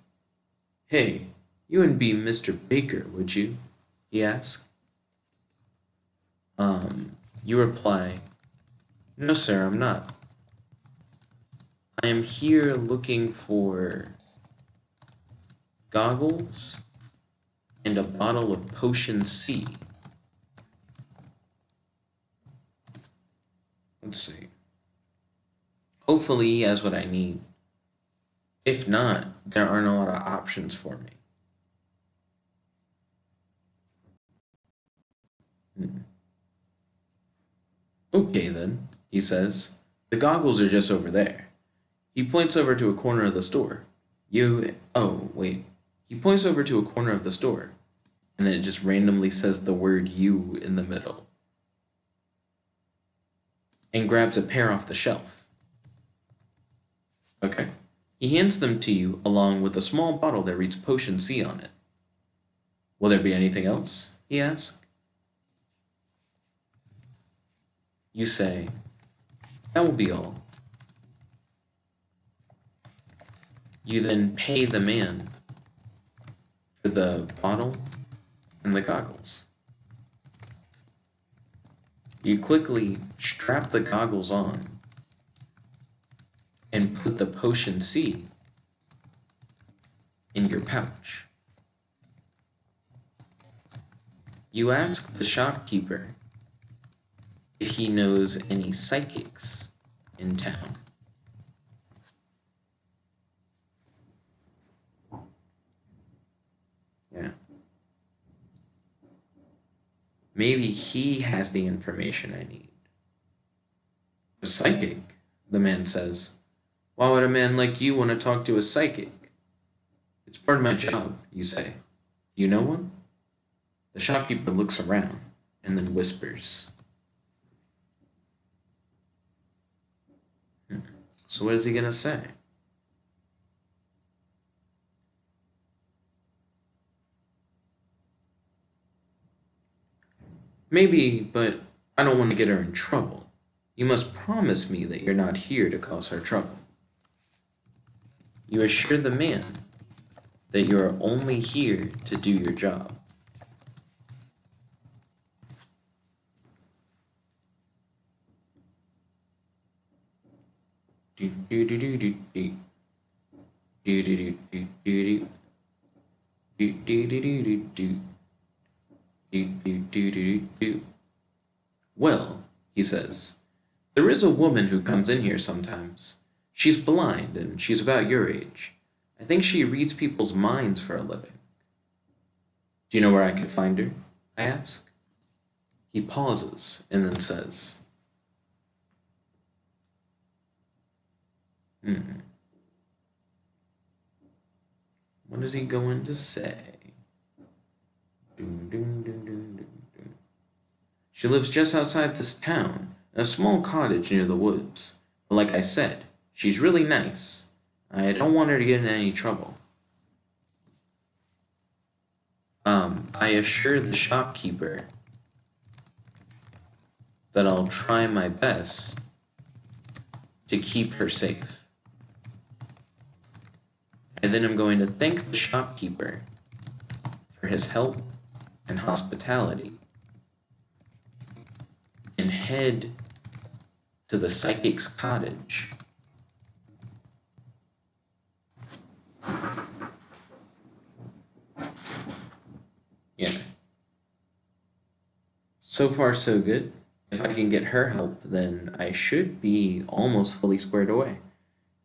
"Hey, you wouldn't be Mr. Baker, would you?" he asks. You reply, "No, sir, I'm not. I am here looking for goggles and a bottle of Potion C." Let's see. Hopefully he has what I need. If not, there aren't a lot of options for me. Okay then, he says. "The goggles are just over there." He points over to a corner of the store. He points over to a corner of the store, and then it just randomly says the word "you" in the middle. And grabs a pair off the shelf. Okay. He hands them to you along with a small bottle that reads Potion C on it. "Will there be anything else?" he asks. You say, "That will be all." You then pay the man for the bottle and the goggles. You quickly strap the goggles on and put the Potion C in your pouch. You ask the shopkeeper if he knows any psychics in town. Yeah. Maybe he has the information I need. "A psychic?" the man says. "Why would a man like you want to talk to a psychic?" "It's part of my job," you say. "Do you know one?" The shopkeeper looks around and then whispers. So what is he gonna say? "Maybe, but I don't want to get her in trouble. You must promise me that you're not here to cause her trouble." You assure the man that you are only here to do your job. do do do do do do do do do do do do do do do do do do do. Well, he says, there is a woman who comes in here sometimes. She's blind and she's about your age. I think she reads people's minds for a living. Do you know where I could find her? I ask. He pauses and then says, what is he going to say? Doom, doom, doom, doom, doom, doom. She lives just outside this town, in a small cottage near the woods. But like I said, she's really nice. I don't want her to get in any trouble. I assure the shopkeeper that I'll try my best to keep her safe. And then I'm going to thank the shopkeeper for his help and hospitality and head to the psychic's cottage. Yeah. So far, so good. If I can get her help, then I should be almost fully squared away.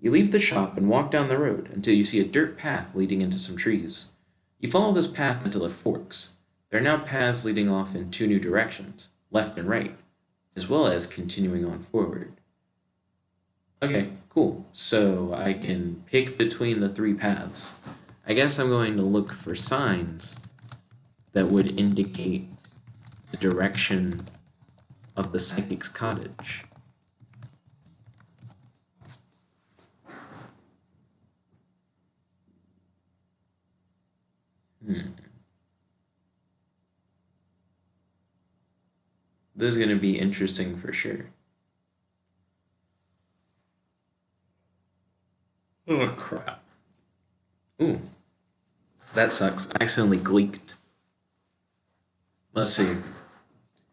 You leave the shop and walk down the road until you see a dirt path leading into some trees. You follow this path until it forks. There are now paths leading off in two new directions, left and right, as well as continuing on forward. Okay, cool. So I can pick between the three paths. I guess I'm going to look for signs that would indicate the direction of the psychic's cottage. This is going to be interesting for sure. Oh, crap. Ooh. That sucks. I accidentally gleeked. Let's see.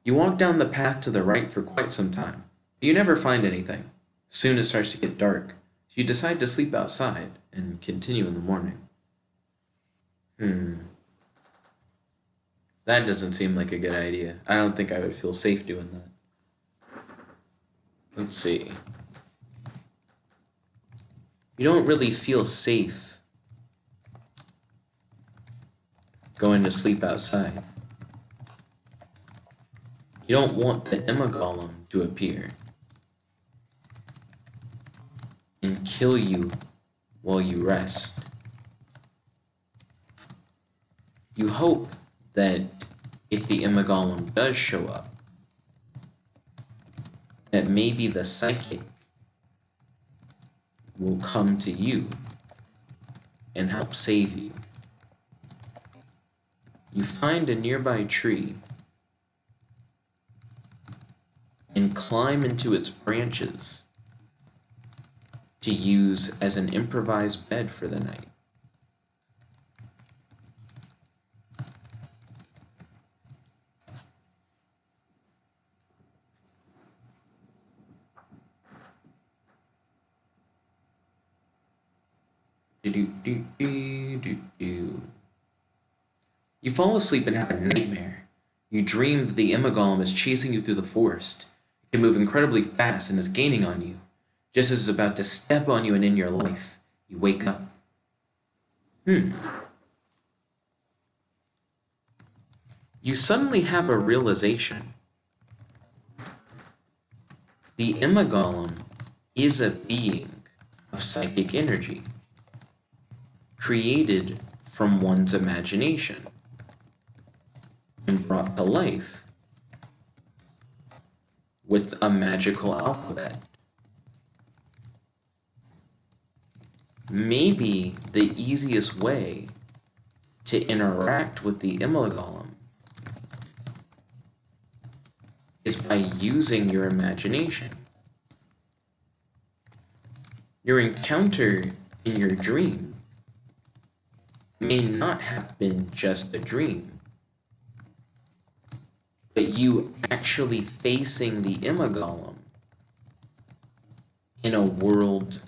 You walk down the path to the right for quite some time, but you never find anything. Soon it starts to get dark, so you decide to sleep outside and continue in the morning. That doesn't seem like a good idea. I don't think I would feel safe doing that. Let's see. You don't really feel safe going to sleep outside. You don't want the Imagolem to appear and kill you while you rest. You hope that if the Imagolem does show up, that maybe the psychic will come to you and help save you. You find a nearby tree and climb into its branches to use as an improvised bed for the night. You fall asleep and have a nightmare. You dream that the Imagolem is chasing you through the forest. It can move incredibly fast and is gaining on you. Just as it's about to step on you and end your life, you wake up. You suddenly have a realization. The Imagolem is a being of psychic energy, created from one's imagination and brought to life with a magical alphabet. Maybe the easiest way to interact with the Imagolem is by using your imagination. Your encounter in your dream may not have been just a dream, but you actually facing the Imagolem in a world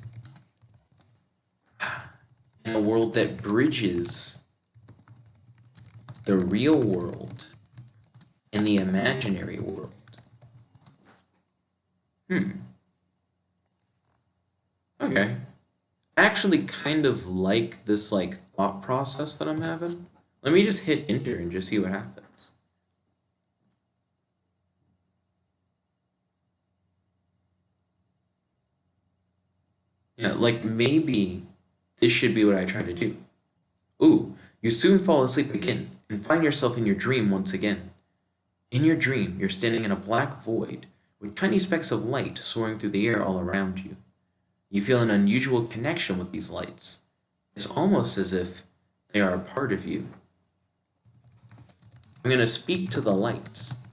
in a world that bridges the real world and the imaginary world. Okay. I actually kind of like this thought process that I'm having. Let me just hit enter and just see what happens. Yeah, maybe this should be what I try to do. Ooh, you soon fall asleep again and find yourself in your dream once again. In your dream, you're standing in a black void with tiny specks of light soaring through the air all around you. You feel an unusual connection with these lights. It's almost as if they are a part of you. I'm going to speak to the lights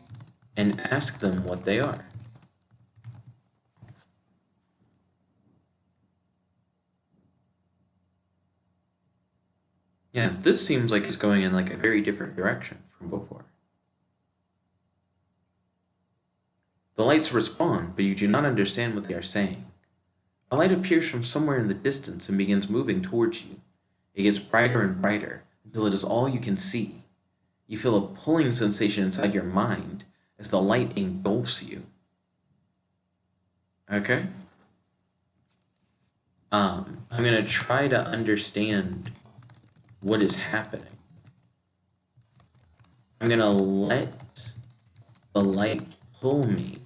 and ask them what they are. Yeah, this seems like it's going in a very different direction from before. The lights respond, but you do not understand what they are saying. A light appears from somewhere in the distance and begins moving towards you. It gets brighter and brighter until it is all you can see. You feel a pulling sensation inside your mind as the light engulfs you. Okay? I'm going to try to understand what is happening. I'm going to let the light pull me,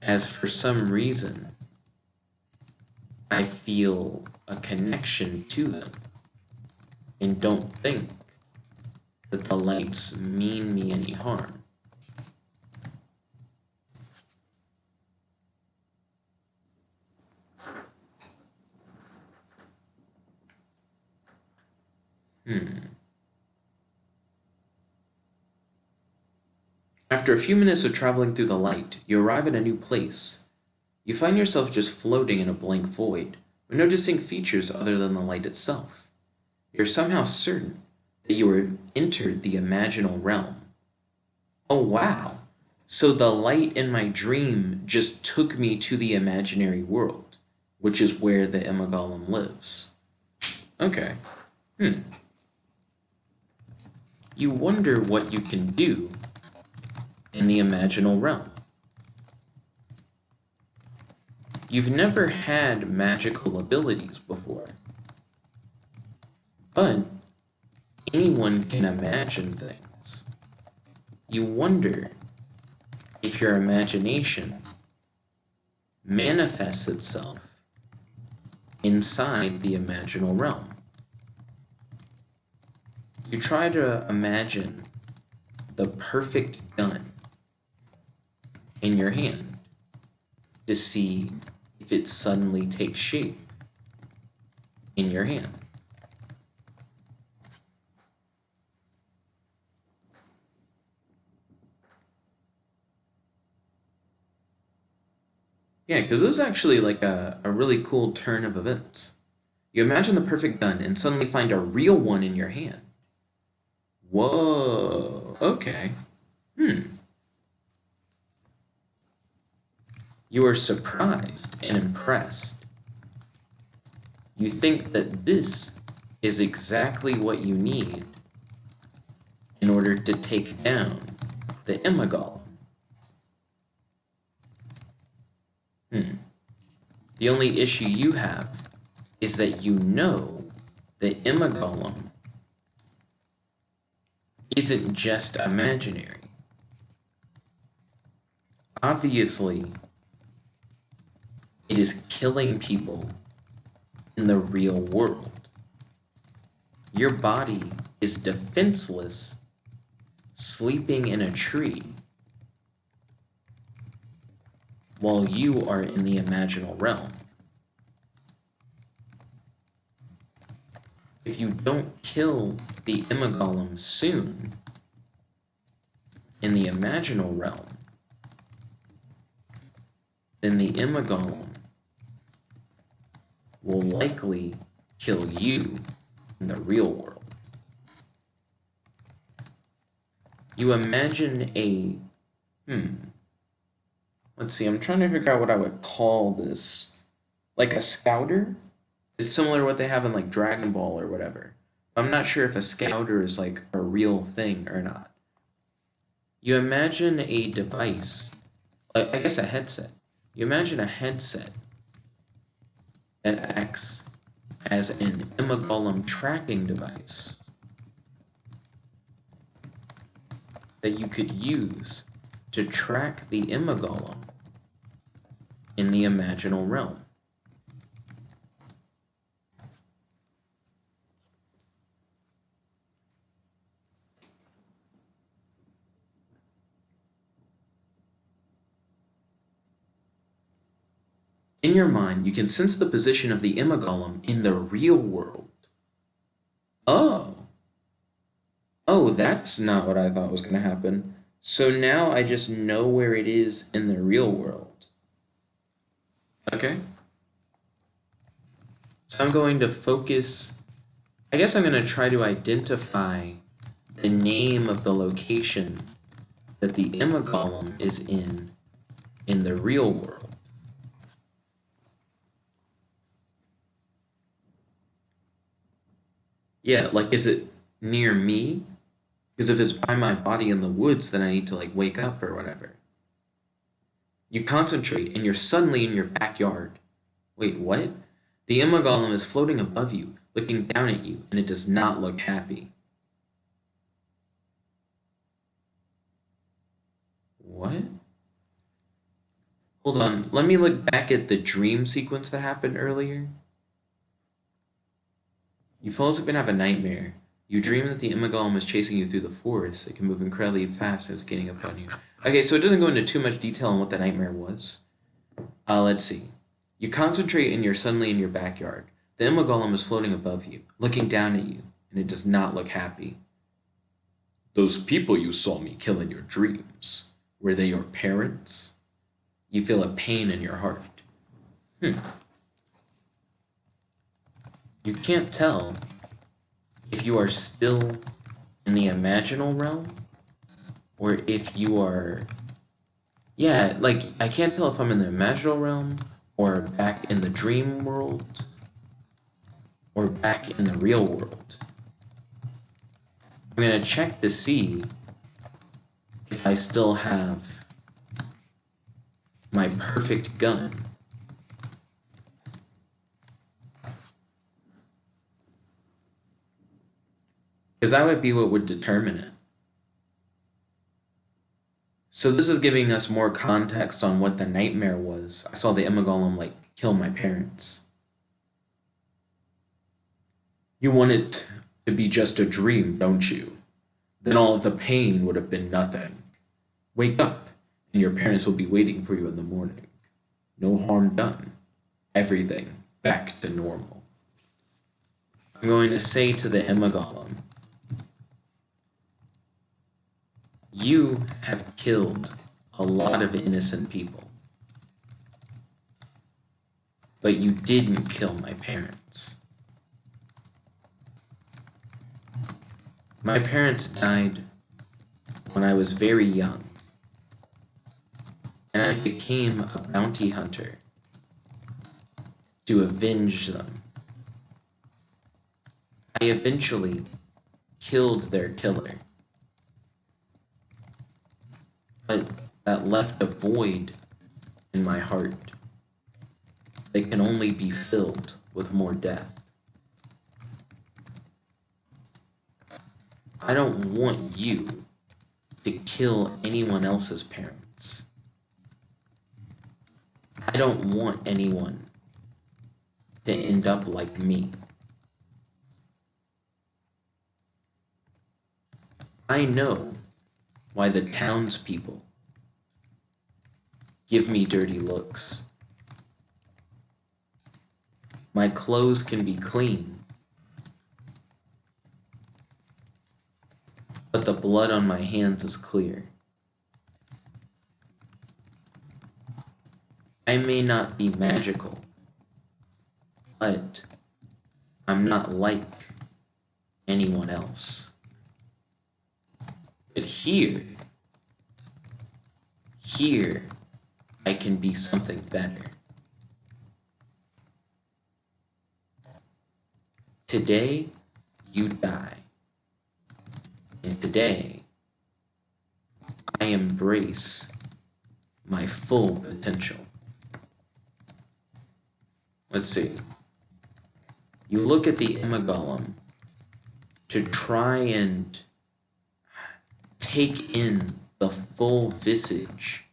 as for some reason I feel a connection to them and don't think that the lights mean me any harm. After a few minutes of traveling through the light, you arrive at a new place. You find yourself just floating in a blank void, with no distinct features other than the light itself. You're somehow certain that you were entered the imaginal realm. Oh wow! So the light in my dream just took me to the imaginary world, which is where the Imagolem lives. Okay. You wonder what you can do in the imaginal realm. You've never had magical abilities before, but anyone can imagine things. You wonder if your imagination manifests itself inside the imaginal realm. You try to imagine the perfect gun in your hand to see if it suddenly takes shape in your hand. Yeah, because this is actually a really cool turn of events. You imagine the perfect gun and suddenly find a real one in your hand. Whoa, okay. You are surprised and impressed. You think that this is exactly what you need in order to take down the Imagolem. The only issue you have is that you know the Imagolem isn't just imaginary. Obviously, it is killing people in the real world. Your body is defenseless, sleeping in a tree, while you are in the imaginal realm. If you don't kill the Imagolem soon in the imaginal realm, then the Imagolem will likely kill you in the real world. You imagine a, let's see, I'm trying to figure out what I would call this. Like a scouter? It's similar to what they have in like Dragon Ball or whatever. I'm not sure if a scouter is like a real thing or not. You imagine a device, I guess a headset. You imagine a headset that acts as an Imagolem tracking device that you could use to track the Imagolem in the imaginal realm. In your mind, you can sense the position of the Imagolem in the real world. Oh. Oh, that's not what I thought was going to happen. So now I just know where it is in the real world. Okay. So I'm going to focus... I guess I'm going to try to identify the name of the location that the Imagolem is in the real world. Yeah, like, is it near me? Because if it's by my body in the woods, then I need to, like, wake up or whatever. You concentrate, and you're suddenly in your backyard. Wait, what? The Imagolem is floating above you, looking down at you, and it does not look happy. What? Hold on, let me look back at the dream sequence that happened earlier. You fall asleep and have a nightmare. You dream that the Imagolem is chasing you through the forest. It can move incredibly fast and is gaining upon you. Okay, so it doesn't go into too much detail on what the nightmare was. Let's see. You concentrate and you're suddenly in your backyard. The Imagolem is floating above you, looking down at you, and it does not look happy. Those people you saw me kill in your dreams, were they your parents? You feel a pain in your heart. You can't tell if you are still in the imaginal realm or if you are... Yeah, like, I can't tell if I'm in the imaginal realm or back in the dream world or back in the real world. I'm going to check to see if I still have my perfect gun. Because that would be what would determine it. So this is giving us more context on what the nightmare was. I saw the Imagolem, like, kill my parents. You want it to be just a dream, don't you? Then all of the pain would have been nothing. Wake up, and your parents will be waiting for you in the morning. No harm done. Everything back to normal. I'm going to say to the Imagolem, you have killed a lot of innocent people, but you didn't kill my parents. My parents died when I was very young, and I became a bounty hunter to avenge them. I eventually killed their killer, but that left a void in my heart that can only be filled with more death. I don't want you to kill anyone else's parents. I don't want anyone to end up like me. I know why the townspeople give me dirty looks. My clothes can be clean, but the blood on my hands is clear. I may not be magical, but I'm not like anyone else. But here, I can be something better. Today, you die. And today, I embrace my full potential. Let's see. You look at the Imagolem to try and take in the full visage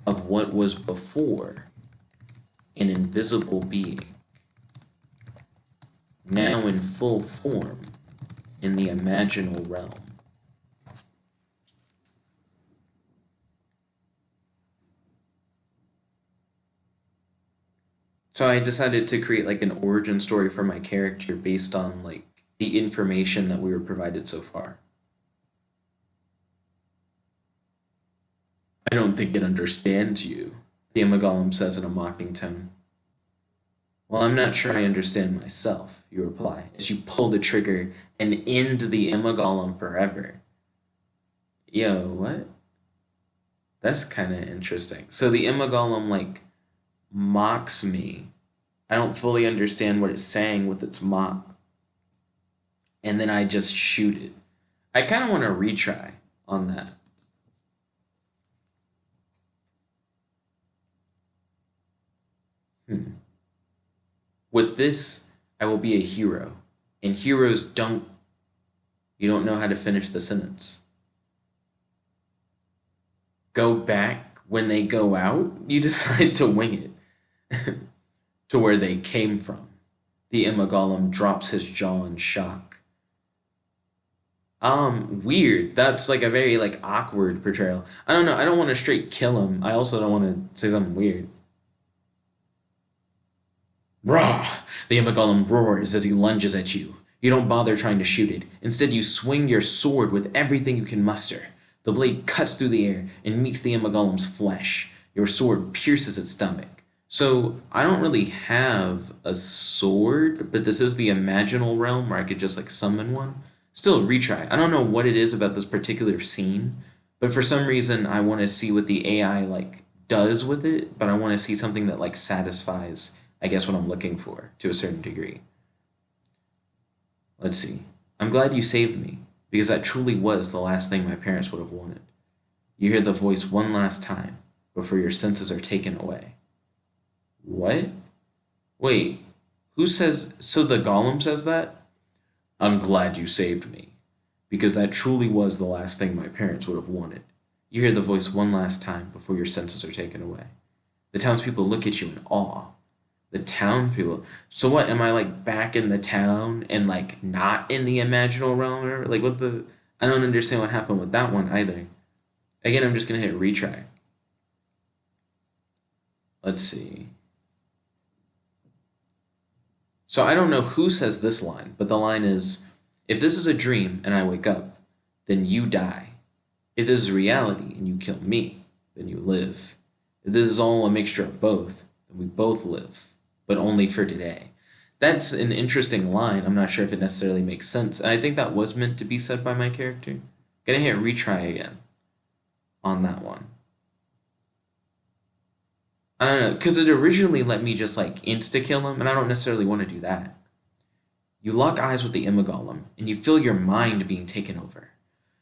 of what was before an invisible being, now in full form in the imaginal realm. So I decided to create like an origin story for my character based on like the information that we were provided so far. I don't think it understands you, the Imagolem says in a mocking tone. Well, I'm not sure I understand myself, you reply, as you pull the trigger and end the Imagolem forever. Yo, what? That's kind of interesting. So the Imagolem, like, mocks me. I don't fully understand what it's saying with its mock. And then I just shoot it. I kind of want to retry on that. With this, I will be a hero. And heroes don't. You don't know how to finish the sentence. Go back when they go out? You decide to wing it. To where they came from. The Imagolem drops his jaw in shock. Weird. That's like a very like awkward portrayal. I don't know. I don't want to straight kill him. I also don't want to say something weird. Rah! The Imagolem roars as he lunges at you. You don't bother trying to shoot it. Instead, you swing your sword with everything you can muster. The blade cuts through the air and meets the Imagolem's flesh. Your sword pierces its stomach. So, I don't really have a sword, but this is the imaginal realm where I could just like summon one. Still, retry. I don't know what it is about this particular scene, but for some reason I want to see what the AI like does with it, but I want to see something that like satisfies, I guess, what I'm looking for to a certain degree. Let's see. I'm glad you saved me, because that truly was the last thing my parents would have wanted. You hear the voice one last time before your senses are taken away. What? Wait, who says... So the golem says that? I'm glad you saved me, because that truly was the last thing my parents would have wanted. You hear the voice one last time before your senses are taken away. The townspeople look at you in awe. The townspeople... So what, am I like back in the town and like not in the imaginal realm? Or like what the... I don't understand what happened with that one either. Again, I'm just gonna hit retry. Let's see. So I don't know who says this line, but the line is, if this is a dream and I wake up, then you die. If this is reality and you kill me, then you live. If this is all a mixture of both, then we both live, but only for today. That's an interesting line. I'm not sure if it necessarily makes sense. And I think that was meant to be said by my character. Gonna hit retry again on that one. I don't know, because it originally let me just like insta-kill him, and I don't necessarily want to do that. You lock eyes with the Imagolem, and you feel your mind being taken over.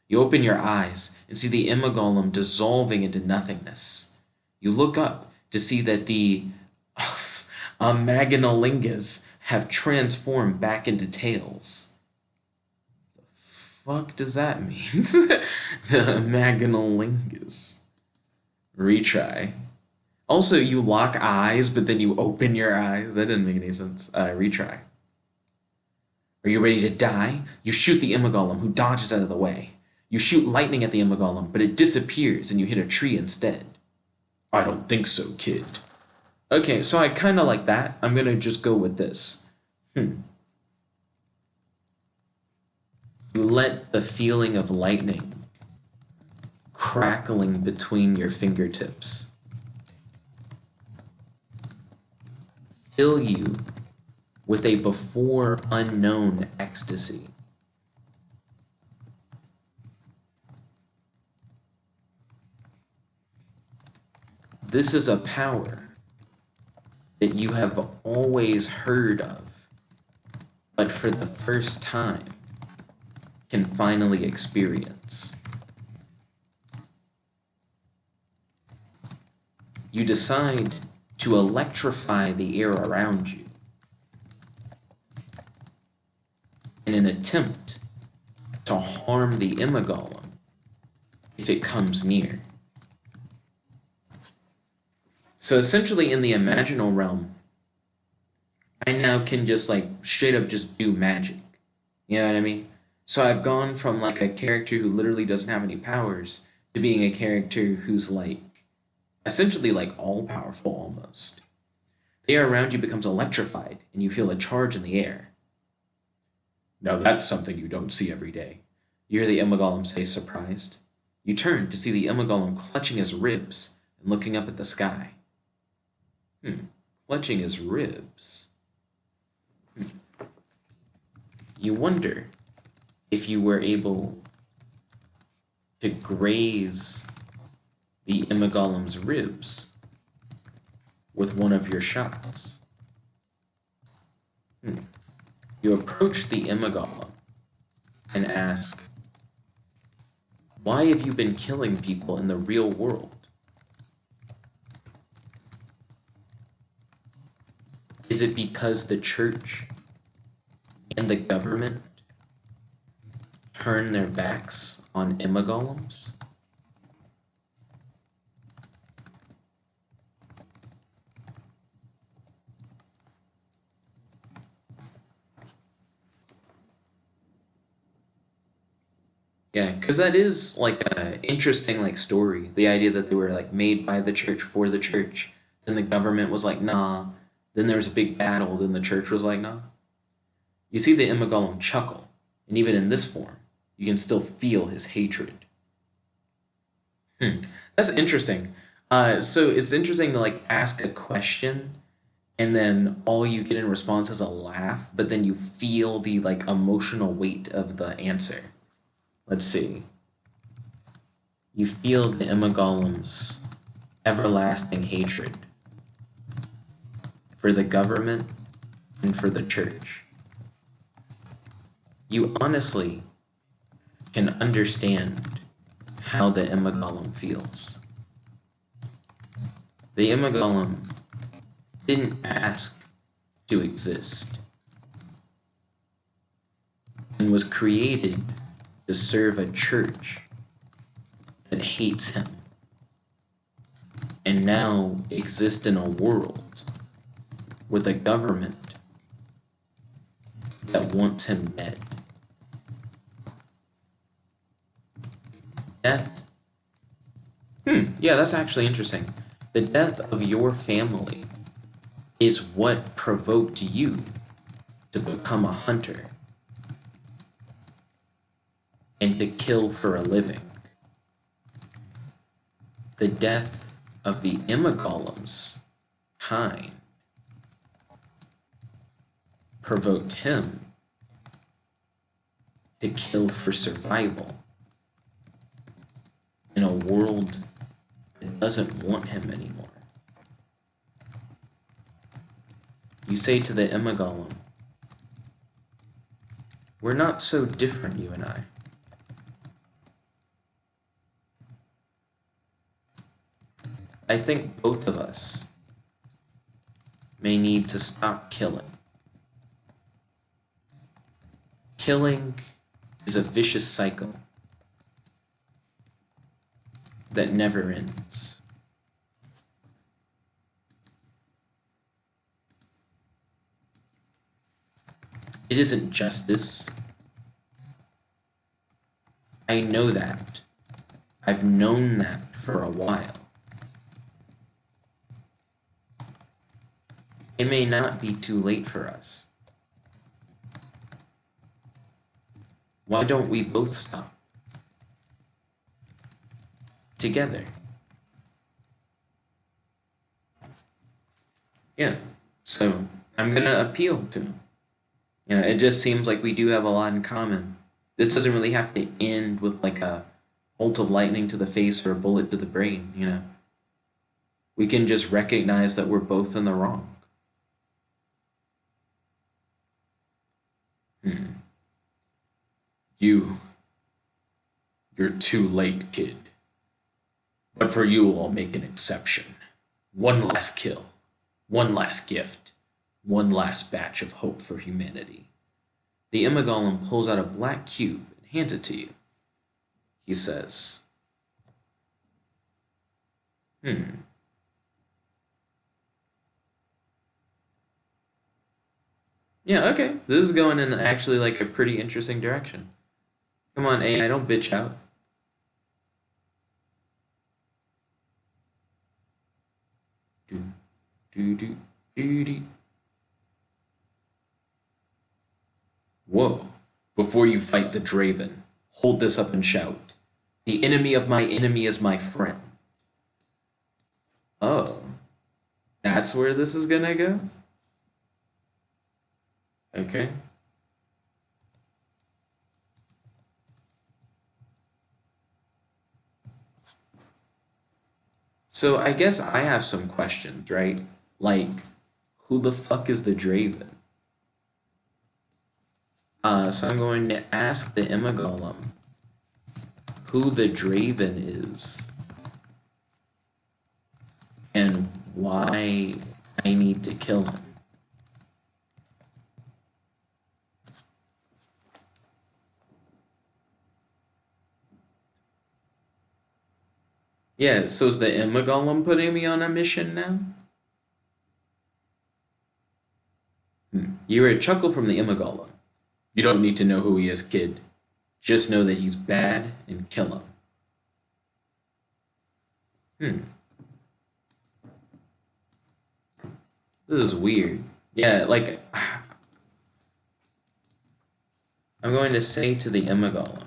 You open your eyes and see the Imagolem dissolving into nothingness. You look up to see that the Imagolems have transformed back into tails. The fuck does that mean? The Imagolems. Retry. Also, you lock eyes, but then you open your eyes. That didn't make any sense. Retry. Are you ready to die? You shoot the Imagolem, who dodges out of the way. You shoot lightning at the Imagolem, but it disappears and you hit a tree instead. I don't think so, kid. Okay, so I kind of like that. I'm going to just go with this. You let the feeling of lightning crackling between your fingertips fill you with a before unknown ecstasy. This is a power that you have always heard of, but for the first time can finally experience. You decide to electrify the air around you in an attempt to harm the Imagolem if it comes near. So essentially in the imaginal realm, I now can just like straight up just do magic. You know what I mean? So I've gone from like a character who literally doesn't have any powers to being a character who's like essentially like all powerful almost. The air around you becomes electrified and you feel a charge in the air. Now that's something you don't see every day. You hear the Imagolem say, surprised. You turn to see the Imagolem clutching his ribs and looking up at the sky. Clutching his ribs. You wonder if you were able to graze the Imagolem's ribs with one of your shots. You approach the Imagolem and ask, why have you been killing people in the real world? Is it because the church and the government turn their backs on Imagolems? Yeah, because that is like an interesting like story. The idea that they were like made by the church for the church, then the government was like, nah. Then there was a big battle, then the church was like, nah. You see the Imagolem chuckle, and even in this form, you can still feel his hatred. That's interesting. So it's interesting to like ask a question, and then all you get in response is a laugh, but then you feel the like emotional weight of the answer. Let's see. You feel the Imagolem's everlasting hatred for the government and for the church. You honestly can understand how the Imagolem feels. The Imagolem didn't ask to exist and was created to serve a church that hates him and now exist in a world with a government that wants him dead. Death. Yeah, that's actually interesting. The death of your family is what provoked you to become a hunter and to kill for a living. The death of the Imagolem's kind provoked him to kill for survival in a world that doesn't want him anymore. You say to the Imagolem, we're not so different, you and I. I think both of us may need to stop killing. Killing is a vicious cycle that never ends. It isn't justice. I know that. I've known that for a while. It may not be too late for us. Why don't we both stop? Together. Yeah, so I'm gonna appeal to him. You know, it just seems like we do have a lot in common. This doesn't really have to end with like a bolt of lightning to the face or a bullet to the brain, you know. We can just recognize that we're both in the wrong. You're too late, kid. But for you, I'll make an exception. One last kill. One last gift. One last batch of hope for humanity. The Imagolem pulls out a black cube and hands it to you. He says, Yeah, okay. This is going in actually like a pretty interesting direction. Come on, AI, don't bitch out. Do, do, do, do, do. Whoa. Before you fight the Draven, hold this up and shout, "The enemy of my enemy is my friend." Oh. That's where this is gonna go? Okay. So I guess I have some questions, right? Like, who the fuck is the Draven? So I'm going to ask the Imagolem who the Draven is and why I need to kill him. Yeah, so is the Imagolem putting me on a mission now? You hear a chuckle from the Imagolem. You don't need to know who he is, kid. Just know that he's bad and kill him. This is weird. Yeah, like, I'm going to say to the Imagolem,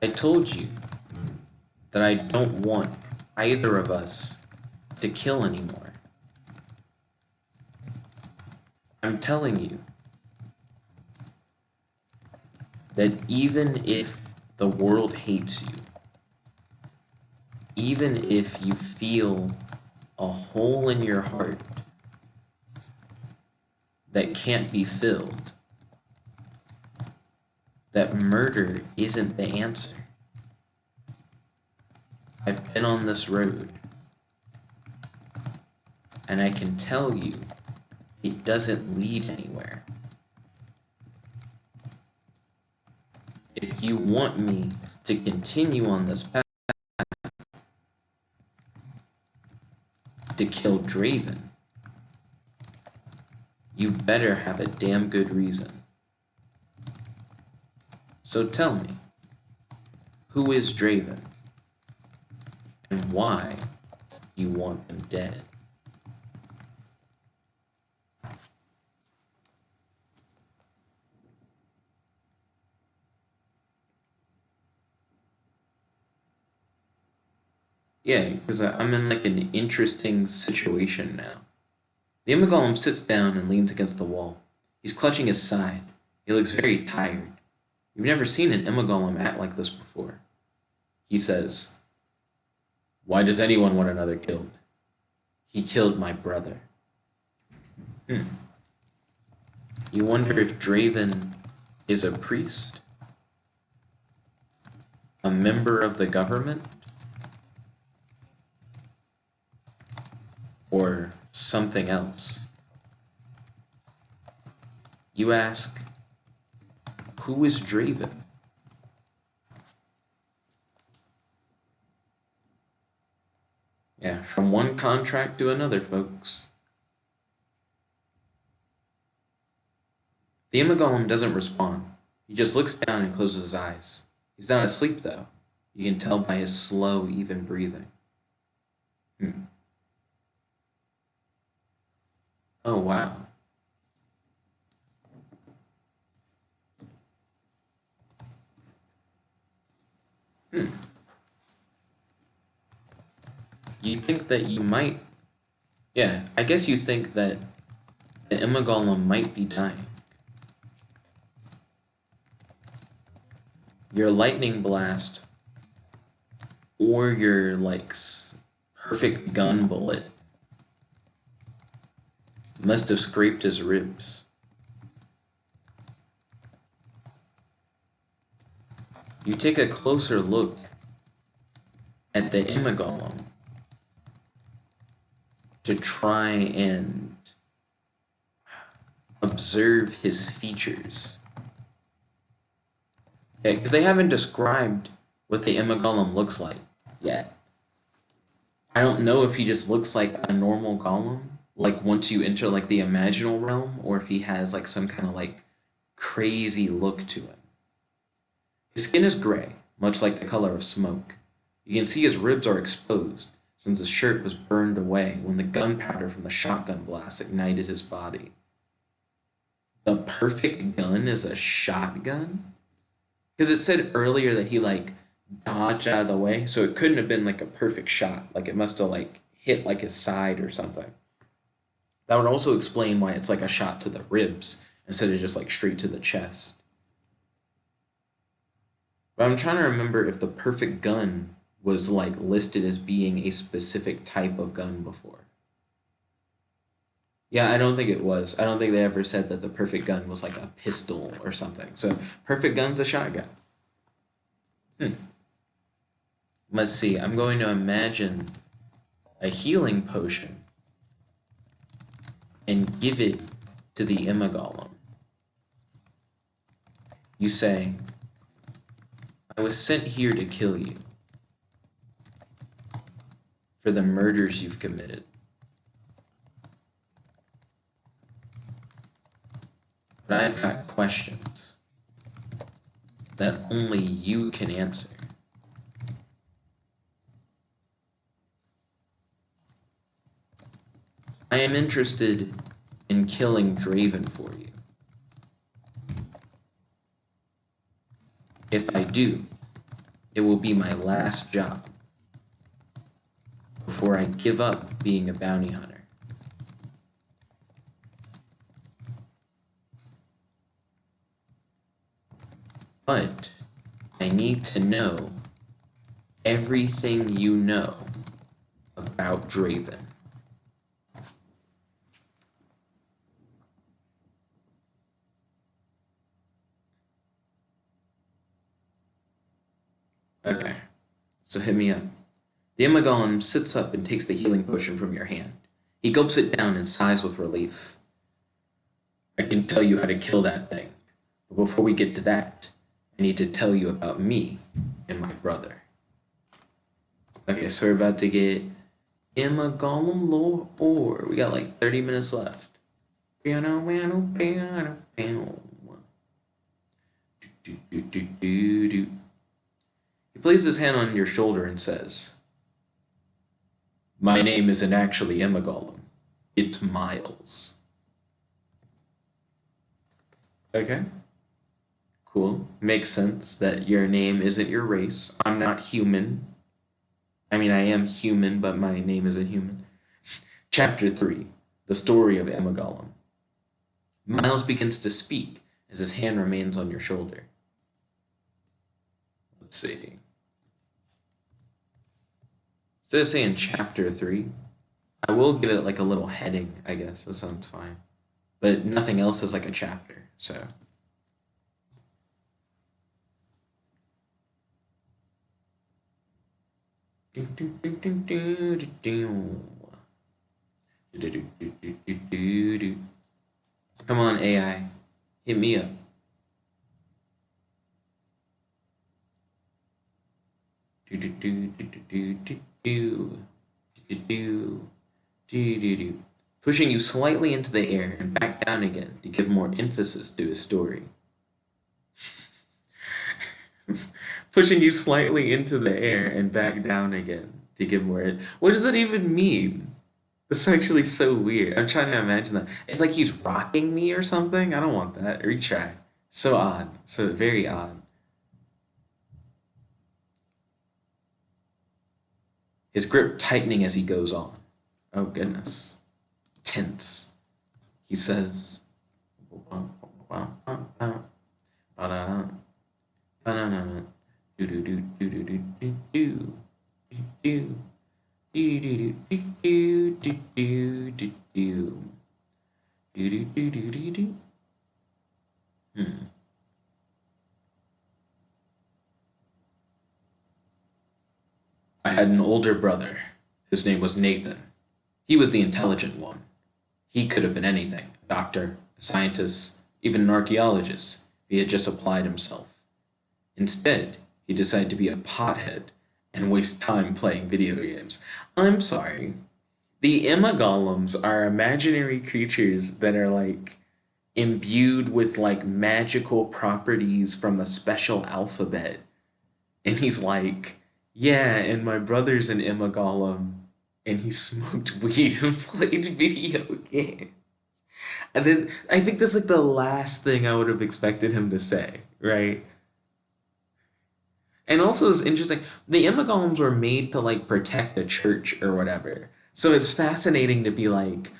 I told you that I don't want either of us to kill anymore. I'm telling you that even if the world hates you, even if you feel a hole in your heart that can't be filled, that murder isn't the answer. I've been on this road, and I can tell you it doesn't lead anywhere. If you want me to continue on this path to kill Draven, you better have a damn good reason. So tell me, who is Draven? And why you want him dead? Yeah, because I'm in like an interesting situation now. The Imagolem sits down and leans against the wall. He's clutching his side. He looks very tired. You've never seen an Imagolem act like this before. He says, "Why does anyone want another killed? He killed my brother." You wonder if Draven is a priest? A member of the government? Or something else? You ask, who is Draven? Yeah, from one contract to another, folks. The Imagolem doesn't respond. He just looks down and closes his eyes. He's not asleep, though. You can tell by his slow, even breathing. Oh, wow. You think that you might... Yeah, I guess you think that the Imagolem might be dying. Your lightning blast or your, like, perfect gun bullet Must have scraped his ribs. You take a closer look at the Imagolem to try and observe his features. Okay, because they haven't described what the Imagolem looks like yet. I don't know if he just looks like a normal golem, like once you enter like the imaginal realm, or if he has like some kind of like crazy look to him. His skin is gray, much like the color of smoke. You can see his ribs are exposed, since his shirt was burned away when the gunpowder from the shotgun blast ignited his body. The perfect gun is a shotgun? Because it said earlier that he like dodged out of the way, so it couldn't have been like a perfect shot. Like it must have like hit like his side or something. That would also explain why it's like a shot to the ribs instead of just like straight to the chest. But I'm trying to remember if the perfect gun was like listed as being a specific type of gun before. Yeah, I don't think it was. I don't think they ever said that the perfect gun was like a pistol or something. So perfect gun's a shotgun. Let's see. I'm going to imagine a healing potion and give it to the Imagolem. You say, I was sent here to kill you for the murders you've committed. But I've got questions that only you can answer. I am interested in killing Draven for you. If I do, it will be my last job before I give up being a bounty hunter. But I need to know everything you know about Draven. Okay, so hit me up. The Imagolem sits up and takes the healing potion from your hand. He gulps it down and sighs with relief. I can tell you how to kill that thing, but before we get to that, I need to tell you about me and my brother. Okay, so we're about to get Imagolem lore. We got like 30 minutes left. He places his hand on your shoulder and says, my name isn't actually Imagolem. It's Miles. Okay. Cool. Makes sense that your name isn't your race. I'm not human. I mean, I am human, but my name isn't human. Chapter 3. The Story of Imagolem. Miles begins to speak as his hand remains on your shoulder. Let's see. Instead of saying Chapter 3, I will give it like a little heading, I guess. That sounds fine. But nothing else is like a chapter, so... Come on, AI. Hit me up. Pushing you slightly into the air and back down again to give more emphasis to his story. Pushing you slightly into the air and back down again to give more. What does that even mean? That's actually so weird. I'm trying to imagine that. It's like he's rocking me or something. I don't want that. Retry. So odd. So very odd. His grip tightening as he goes on. Oh goodness. Tense. He says, Do do do do do do. Hmm. I had an older brother. His name was Nathan. He was the intelligent one. He could have been anything: a doctor, a scientist, even an archaeologist, if he had just applied himself. Instead, he decided to be a pothead and waste time playing video games. I'm sorry. The Imagolems are imaginary creatures that are like imbued with like magical properties from a special alphabet. And he's like, yeah, and my brother's an Imagolem, and he smoked weed and played video games. And then I think that's like the last thing I would have expected him to say, right? And also it's interesting, the Imagolems were made to like protect the church or whatever. So it's fascinating to be like,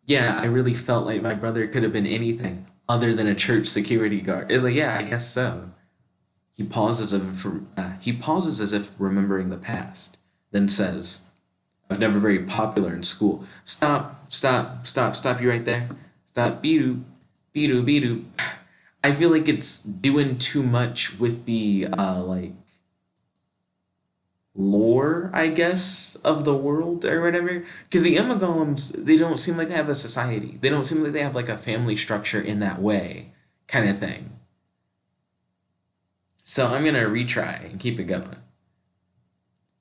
yeah, I really felt like my brother could have been anything other than a church security guard. It's like, yeah, I guess so. He pauses as if remembering the past, then says, "I was never very popular in school." Stop you right there. Stop, beedoo, beedoo, beedoo. I feel like it's doing too much with the like lore, I guess, of the world or whatever. Because the Imagolems, they don't seem like they have a society. They don't seem like they have like a family structure in that way, kind of thing. So I'm gonna retry and keep it going.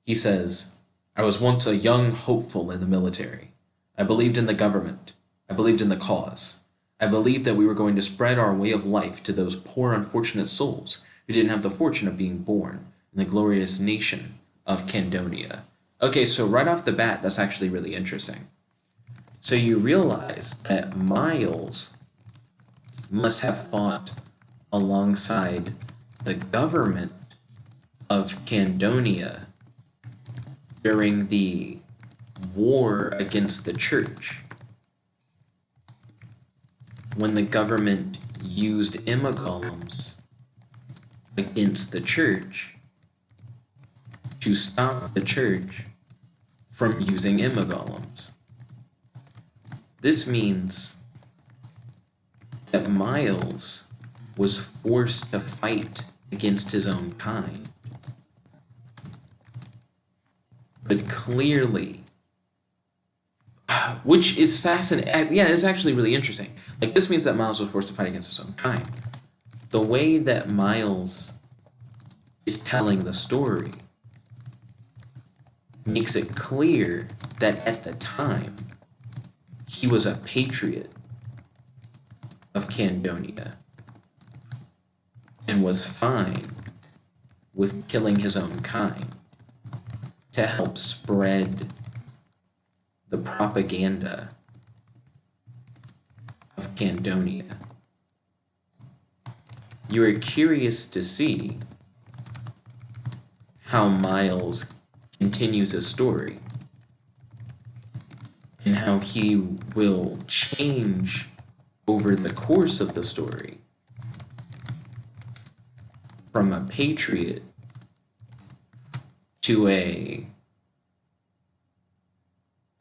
He says, "I was once a young hopeful in the military. I believed in the government. I believed in the cause. I believed that we were going to spread our way of life to those poor, unfortunate souls who didn't have the fortune of being born in the glorious nation of Candonia." Okay, so right off the bat, that's actually really interesting. So you realize that Miles must have fought alongside the government of Candonia during the war against the church, when the government used Imagolems against the church to stop the church from using Imagolems. This means that Miles was forced to fight against his own kind. But clearly, which is fascinating. Yeah, it's actually really interesting. Like, this means that Miles was forced to fight against his own kind. The way that Miles is telling the story makes it clear that at the time, he was a patriot of Candonia and was fine with killing his own kind to help spread the propaganda of Candonia. You are curious to see how Miles continues his story and how he will change over the course of the story from a patriot to a,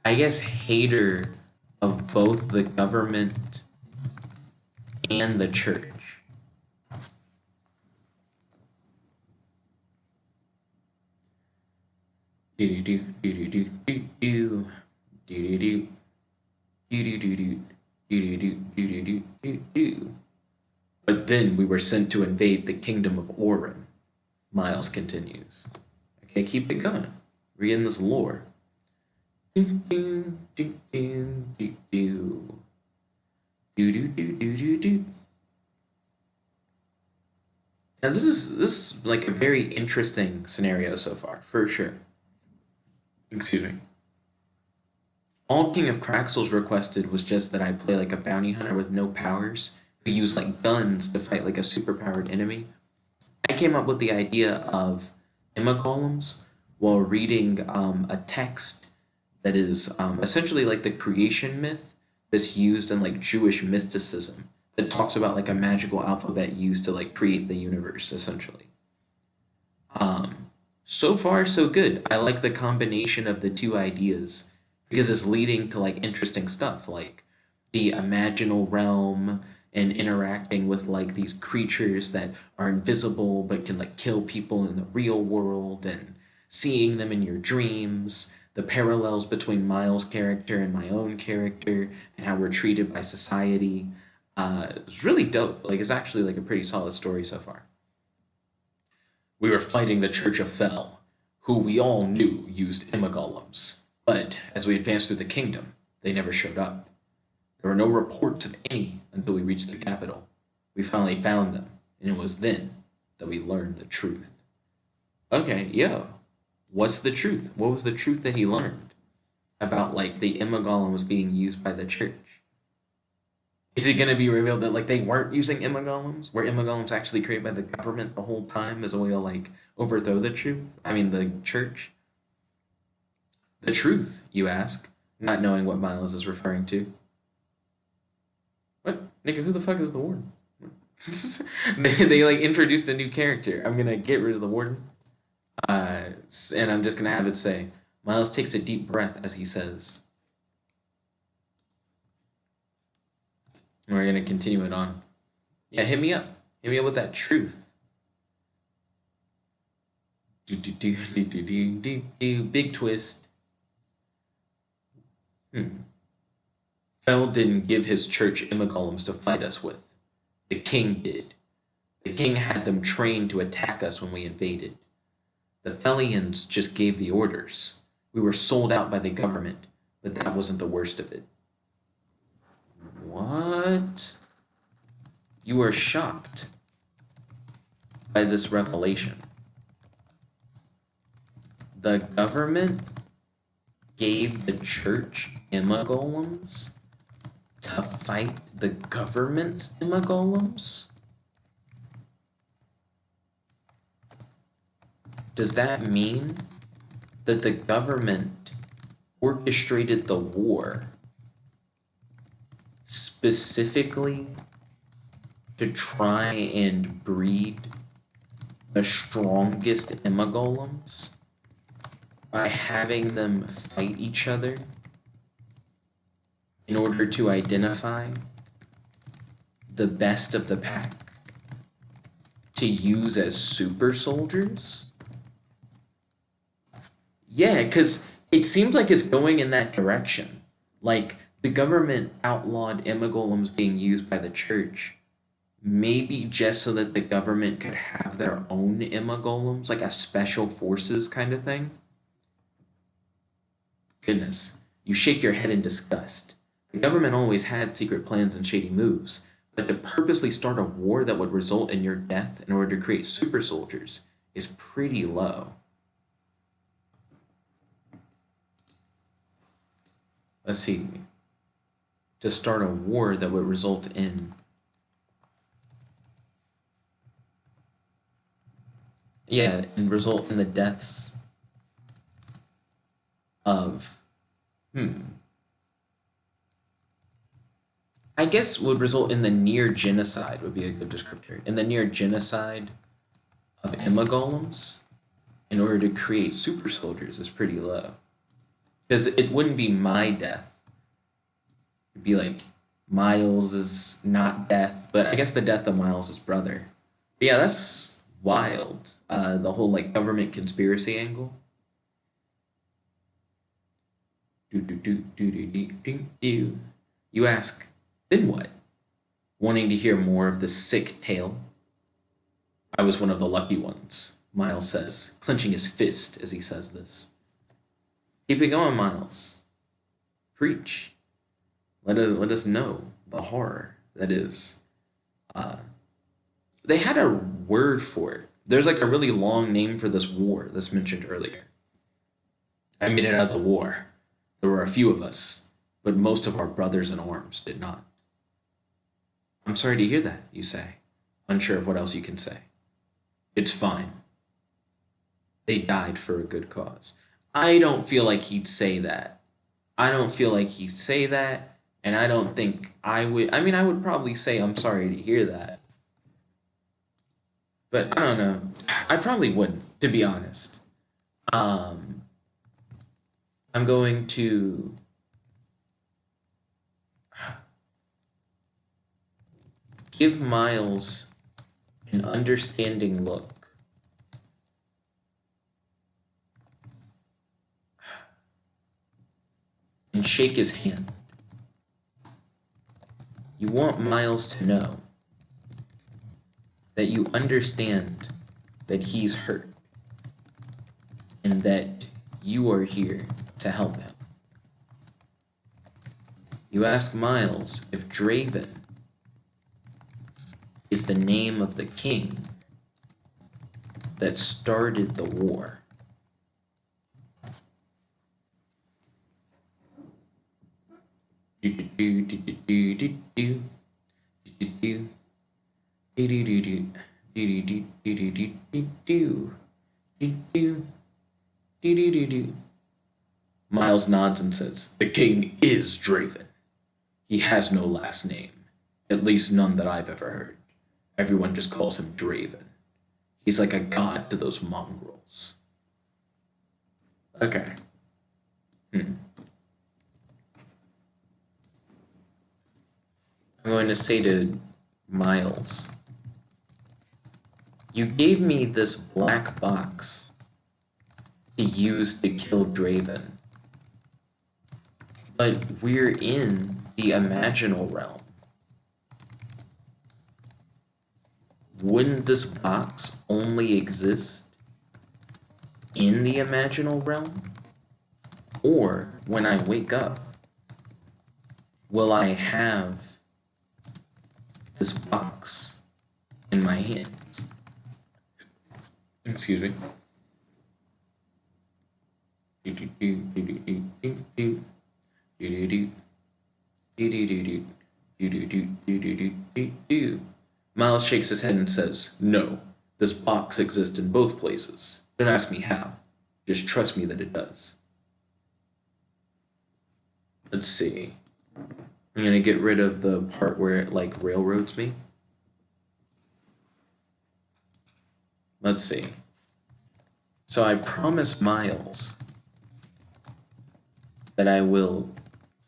I guess, hater of both the government and the church. Do do do do do do do do do do do do do do do do do do do. But then we were sent to invade the kingdom of Orin. Miles continues. Okay, keep it going. We're in this lore. Do do do do do do do do do do do do. Now this is like a very interesting scenario so far, for sure. Excuse me. All King of Craxels requested was just that I play like a bounty hunter with no powers, who use like guns to fight like a superpowered enemy. I came up with the idea of Imagolems while reading a text that is essentially like the creation myth that's used in like Jewish mysticism, that talks about like a magical alphabet used to like create the universe, essentially. So far, so good. I like the combination of the two ideas because it's leading to like interesting stuff. Like, the imaginal realm and interacting with like these creatures that are invisible but can like kill people in the real world and seeing them in your dreams, the parallels between Miles' character and my own character and how we're treated by society. It's really dope. Like it's actually like a pretty solid story so far. We were fighting the Church of Fel, who we all knew used Imagolems, but as we advanced through the kingdom, they never showed up. There were no reports of any until we reached the capital. We finally found them, and it was then that we learned the truth. Okay, yo, what's the truth? What was the truth that he learned about like the Imagolems being used by the church? Is it going to be revealed that like they weren't using Imagolems? Were Imagolems actually created by the government the whole time as a way to like overthrow the truth? I mean the church? The truth, you ask, not knowing what Miles is referring to. What? Nigga, who the fuck is the warden? they like introduced a new character. I'm gonna get rid of the warden. And I'm just gonna have it say, Miles takes a deep breath as he says. And we're gonna continue it on. Yeah, hit me up. Hit me up with that truth. Big twist. Fel didn't give his church Imagolems to fight us with. The king did. The king had them trained to attack us when we invaded. The Felians just gave the orders. We were sold out by the government, but that wasn't the worst of it. What? You are shocked by this revelation. The government gave the church Imagolems to fight the government's Imagolems? Does that mean that the government orchestrated the war specifically to try and breed the strongest Imagolems by having them fight each other in order to identify the best of the pack to use as super soldiers? Yeah, because it seems like it's going in that direction. Like, the government outlawed Imagolems being used by the church, maybe just so that the government could have their own Imagolems, like a special forces kind of thing. Goodness, you shake your head in disgust. The government always had secret plans and shady moves, but to purposely start a war that would result in your death in order to create super soldiers is pretty low. Let's see. To start a war that would result in... Yeah, and result in the deaths of... I guess would result in the near genocide would be a good descriptor. In the near genocide of Imagolems, in order to create super soldiers is pretty low. Because it wouldn't be my death. It'd be like Miles' not death, but I guess the death of Miles' brother. But yeah, that's wild. The whole like government conspiracy angle. You ask, then what? Wanting to hear more of the sick tale? I was one of the lucky ones, Miles says, clenching his fist as he says this. Keep it going, Miles. Preach. Let us know the horror that is. They had a word for it. There's like a really long name for this war that's mentioned earlier. I made it out of the war. There were a few of us, but most of our brothers in arms did not. I'm sorry to hear that, you say, unsure of what else you can say. It's fine. They died for a good cause. I don't feel like he'd say that. I don't feel like he'd say that, and I don't think I would. I mean, I would probably say I'm sorry to hear that. But I don't know. I probably wouldn't, to be honest. I'm going to... give Miles an understanding look. And shake his hand. You want Miles to know that you understand that he's hurt and that you are here to help him. You ask Miles if Draven is the name of the king that started the war. Miles nods and says, "The king is Draven. He has no last name, at least none that I've ever heard. Everyone just calls him Draven. He's like a god to those mongrels." Okay. I'm going to say to Miles, you gave me this black box to use to kill Draven, but we're in the imaginal realm. Wouldn't this box only exist in the imaginal realm? Or when I wake up, will I have this box in my hands? Excuse me. Miles shakes his head and says, "No, this box exists in both places. Don't ask me how. Just trust me that it does." Let's see. I'm gonna get rid of the part where it like railroads me. Let's see. So I promise Miles that I will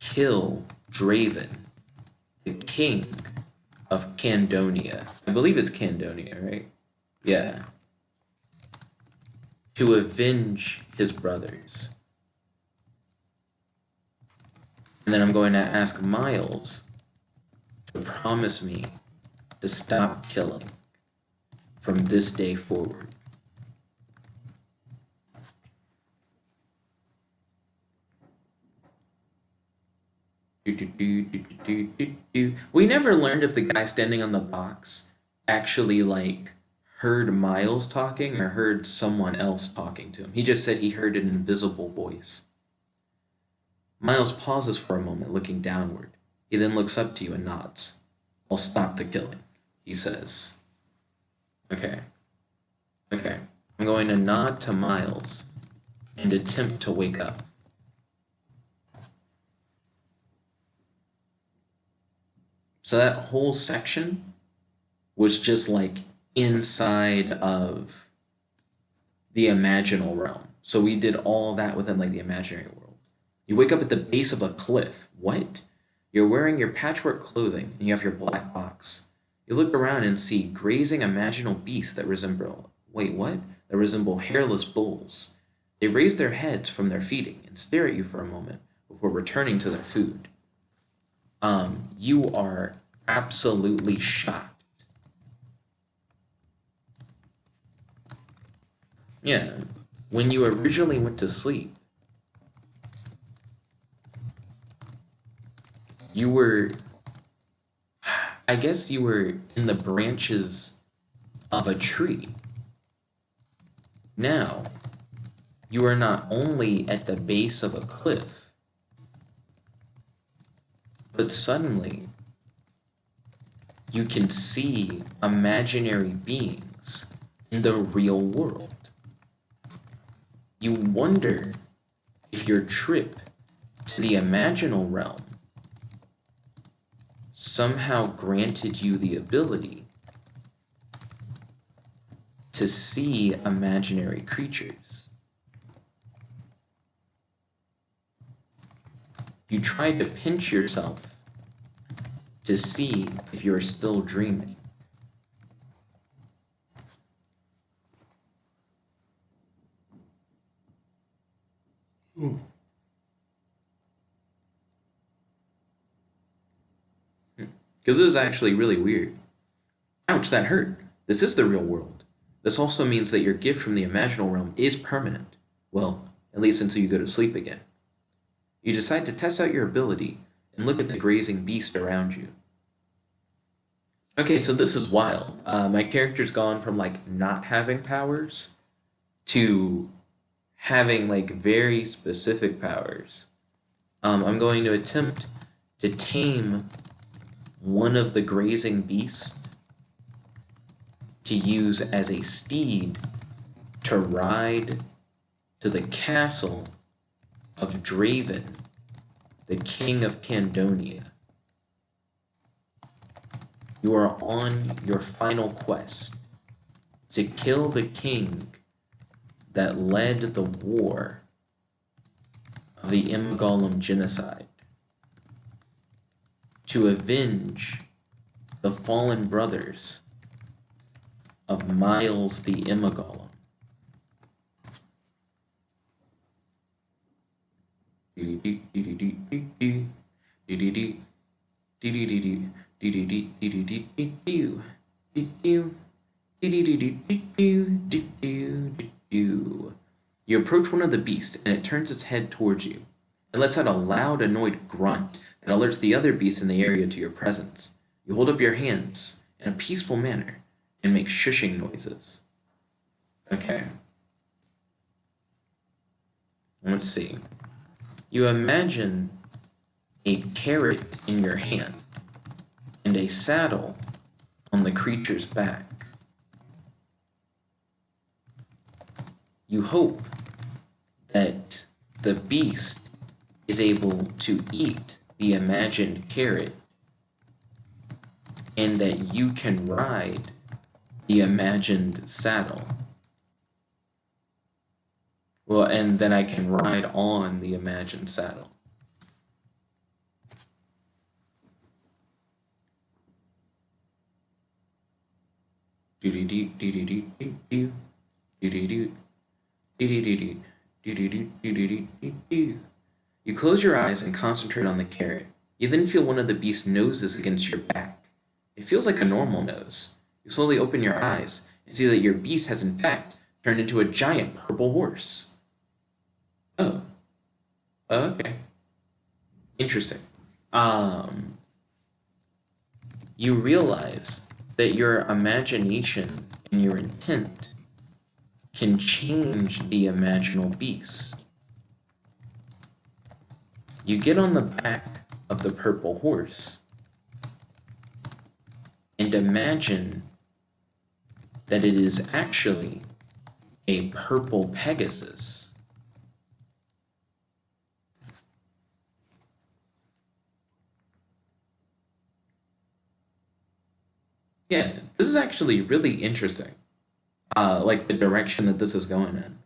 kill Draven, the king of Candonia. I believe it's Candonia, right? Yeah. To avenge his brothers. And then I'm going to ask Miles to promise me to stop killing from this day forward. We never learned if the guy standing on the box actually like heard Miles talking or heard someone else talking to him. He just said he heard an invisible voice. Miles pauses for a moment, looking downward. He then looks up to you and nods. "I'll stop the killing," he says. Okay. I'm going to nod to Miles and attempt to wake up. So that whole section was just like inside of the imaginal realm. So we did all that within like the imaginary world. You wake up at the base of a cliff. What? You're wearing your patchwork clothing and you have your black box. You look around and see grazing imaginal beasts that resemble... Wait, what? That resemble hairless bulls. They raise their heads from their feeding and stare at you for a moment before returning to their food. You are absolutely shocked. Yeah, when you originally went to sleep, you were, I guess you were in the branches of a tree. Now, you are not only at the base of a cliff, but suddenly you can see imaginary beings in the real world. You wonder if your trip to the imaginal realm somehow granted you the ability to see imaginary creatures. You tried to pinch yourself to see if you are still dreaming. Because this is actually really weird. Ouch, that hurt. This is the real world. This also means that your gift from the imaginal realm is permanent. Well, at least until you go to sleep again. You decide to test out your ability and look at the grazing beast around you. Okay, so this is wild. My character's gone from like not having powers to having like very specific powers. I'm going to attempt to tame one of the grazing beasts to use as a steed to ride to the castle of Draven, the king of Candonia. You are on your final quest to kill the king that led the war of the Imagolem genocide, to avenge the fallen brothers of Miles the Imagolem. You approach one of the beasts, and it turns its head towards you. It lets out a loud, annoyed grunt that alerts the other beasts in the area to your presence. You hold up your hands in a peaceful manner and make shushing noises. Okay. Let's see. You imagine a carrot in your hand and a saddle on the creature's back. You hope that the beast is able to eat the imagined carrot and that you can ride the imagined saddle. Well, and then I can ride on the imagined saddle. You close your eyes and concentrate on the carrot. You then feel one of the beast's noses against your back. It feels like a normal nose. You slowly open your eyes and see that your beast has in fact turned into a giant purple horse. Oh. Okay. Interesting. You realize that your imagination and your intent can change the imaginal beast. You get on the back of the purple horse and imagine that it is actually a purple Pegasus. Yeah, this is actually really interesting. Like the direction that this is going in.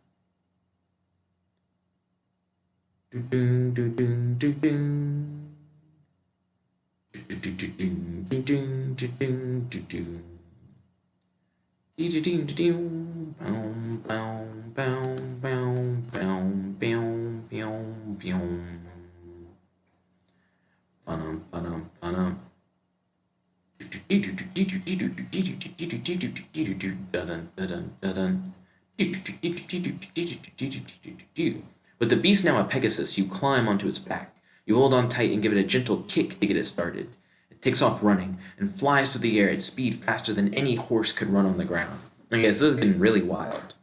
With the beast now a Pegasus, you climb onto its back. You hold on tight and give it a gentle kick to get it started. It takes off running and flies through the air at speed faster than any horse could run on the ground. Okay, so this is getting really wild.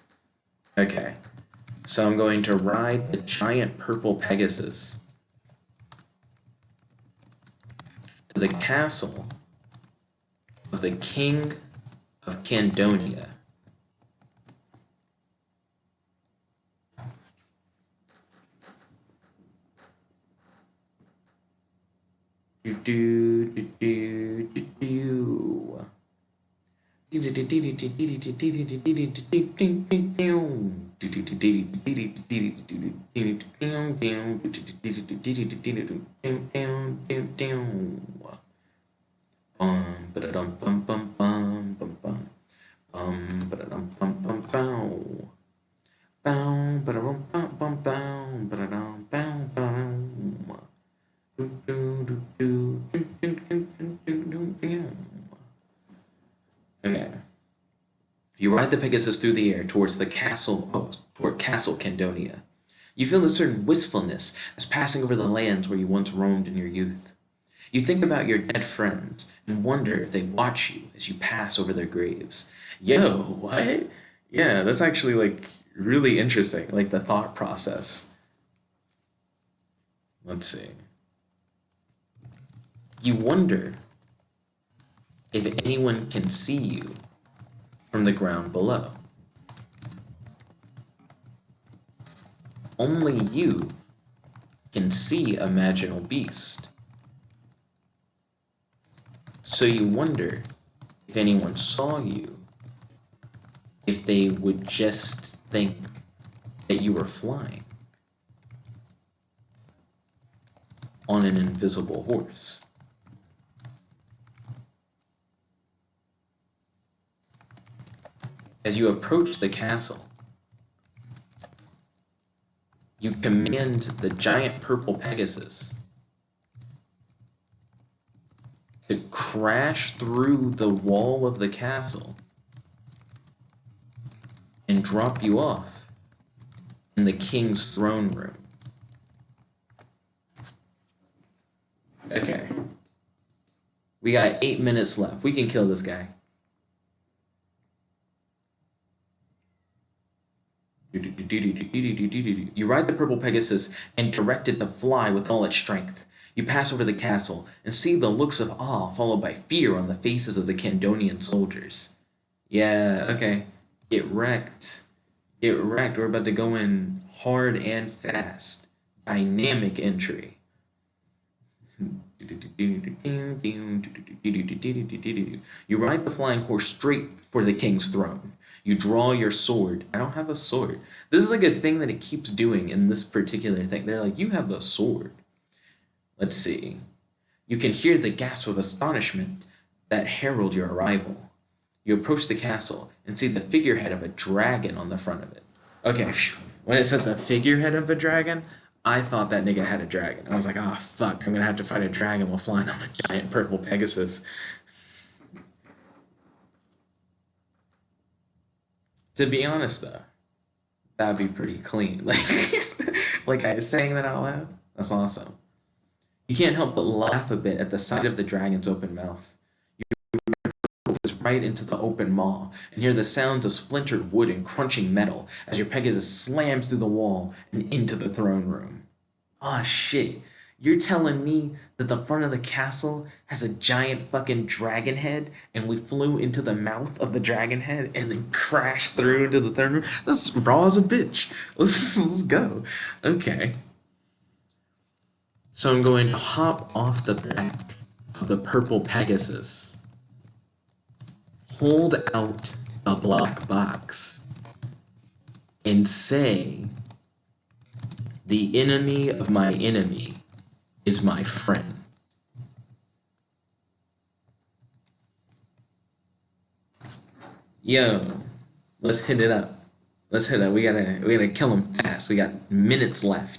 Okay, so I'm going to ride the giant purple Pegasus to the castle of the King of Candonia. Ba-da-dum, bum, bum, bum, bum, bum. Ba-da-dum, bum, bum, bow. Bow, ba-da-dum, bum, bum, bow. Ba-da-dum, bow, bow. Do, do, do, do, do, do, do, do, do, do. Okay. You ride the Pegasus through the air towards the castle, toward Castle Candonia. You feel a certain wistfulness as passing over the lands where you once roamed in your youth. You think about your dead friends and wonder if they watch you as you pass over their graves. Yo, what? Yeah, that's actually like really interesting, like the thought process. Let's see. You wonder if anyone can see you from the ground below. Only you can see a marginal beast. So you wonder if anyone saw you, if they would just think that you were flying on an invisible horse. As you approach the castle, you command the giant purple Pegasus to crash through the wall of the castle and drop you off in the king's throne room. Okay. We got 8 minutes left. We can kill this guy. You ride the purple Pegasus and direct it to fly with all its strength. You pass over the castle and see the looks of awe followed by fear on the faces of the Candonian soldiers. Yeah, okay. Get wrecked. Get wrecked. We're about to go in hard and fast. Dynamic entry. You ride the flying horse straight for the king's throne. You draw your sword. I don't have a sword. This is like a thing that it keeps doing in this particular thing. They're like, you have a sword. Let's see. You can hear the gasp of astonishment that herald your arrival. You approach the castle and see the figurehead of a dragon on the front of it. Okay, when it said the figurehead of a dragon, I thought that nigga had a dragon. I was like, oh fuck, I'm gonna have to fight a dragon while flying on a giant purple Pegasus. To be honest though, that'd be pretty clean. Like I was saying that out loud. That's awesome. You can't help but laugh a bit at the sight of the dragon's open mouth. You focus right into the open maw and hear the sounds of splintered wood and crunching metal as your Pegasus slams through the wall and into the throne room. Ah, shit. You're telling me that the front of the castle has a giant fucking dragon head and we flew into the mouth of the dragon head and then crashed through into the throne room? That's raw as a bitch. Let's go. Okay. So I'm going to hop off the back of the purple Pegasus, hold out a black box, and say, the enemy of my enemy is my friend. Yo, let's hit it up. Let's hit it up. We gotta kill him fast. We got minutes left.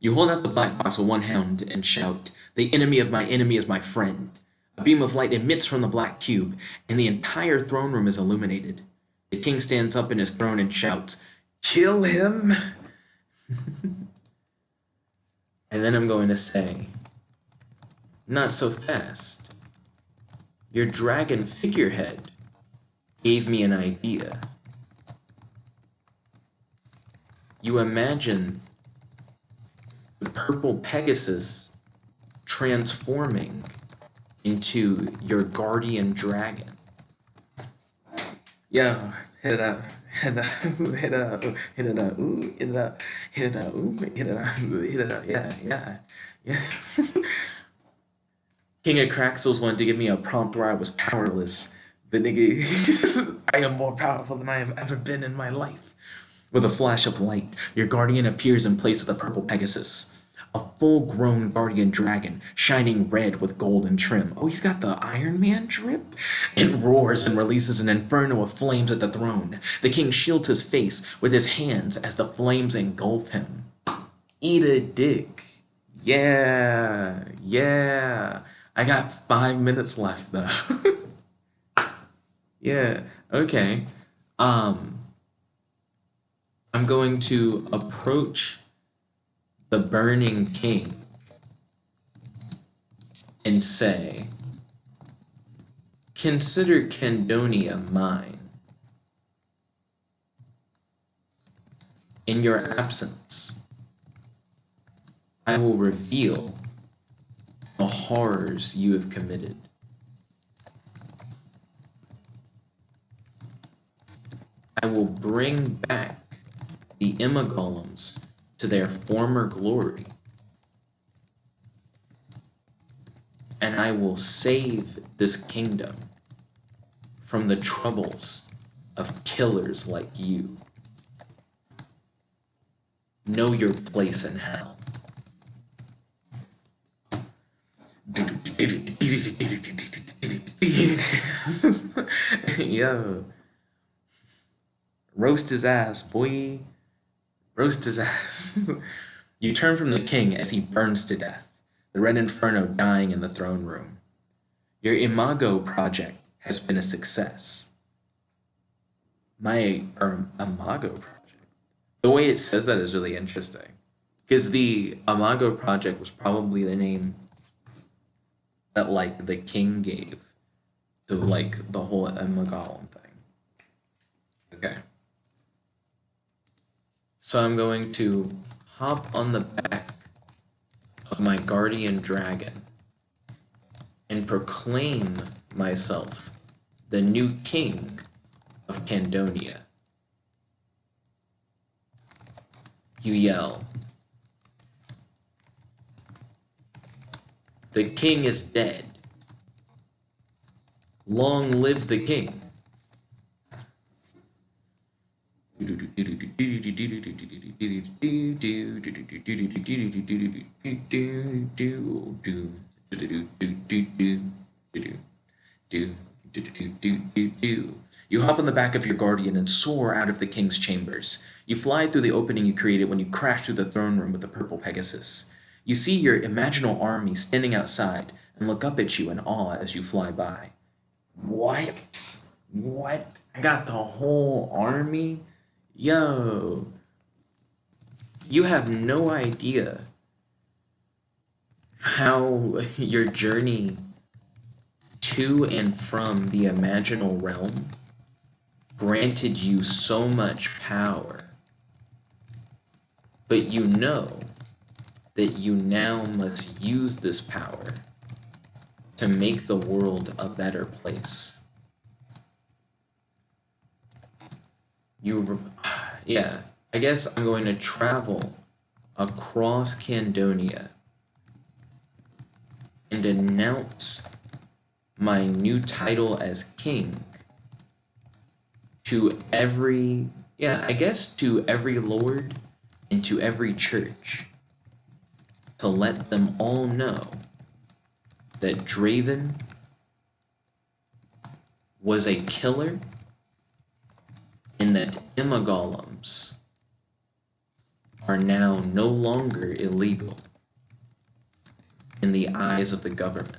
You hold out the black box with one hand and shout, the enemy of my enemy is my friend. A beam of light emits from the black cube, and the entire throne room is illuminated. The king stands up in his throne and shouts, kill him! And then I'm going to say, not so fast. Your dragon figurehead gave me an idea. You imagine the purple Pegasus transforming into your guardian dragon. Yo, hit it up, hit it up, hit it up, hit it up, ooh, hit it up, hit it up, ooh, hit it up, hit it up, yeah. King of Craxels wanted to give me a prompt where I was powerless, but nigga, I am more powerful than I have ever been in my life. With a flash of light, your guardian appears in place of the purple Pegasus. a full-grown guardian dragon, shining red with golden trim. Oh, he's got the Iron Man drip? It roars and releases an inferno of flames at the throne. The king shields his face with his hands as the flames engulf him. Eat a dick. Yeah, yeah. I got 5 minutes left, though. Yeah, okay. I'm going to approach the burning king and say, consider Candonia mine. In your absence, I will reveal the horrors you have committed. I will bring back the Imagolems to their former glory, and I will save this kingdom from the troubles of killers like you. Know your place in hell. Yo. Roast his ass, boy. Roast his ass. You turn from the king as he burns to death, the red inferno dying in the throne room. Your Imago project has been a success. My Imago project. The way it says that is really interesting. Because the Imago project was probably the name that, like, the king gave to, like, the whole Imagolem thing. Okay. So I'm going to hop on the back of my guardian dragon and proclaim myself the new king of Candonia. You yell, "The king is dead. Long live the king." You hop on the back of your guardian and soar out of the king's chambers. You fly through the opening you created when you crash through the throne room with the purple Pegasus. You see your imaginal army standing outside and look up at you in awe as you fly by. What? What? I got the whole army? Yo. You have no idea how your journey to and from the imaginal realm granted you so much power, but you know that you now must use this power to make the world a better place. Yeah, I guess I'm going to travel across Candonia and announce my new title as king to every lord and to every church, to let them all know that Draven was a killer and that Imagolems are now no longer illegal in the eyes of the government.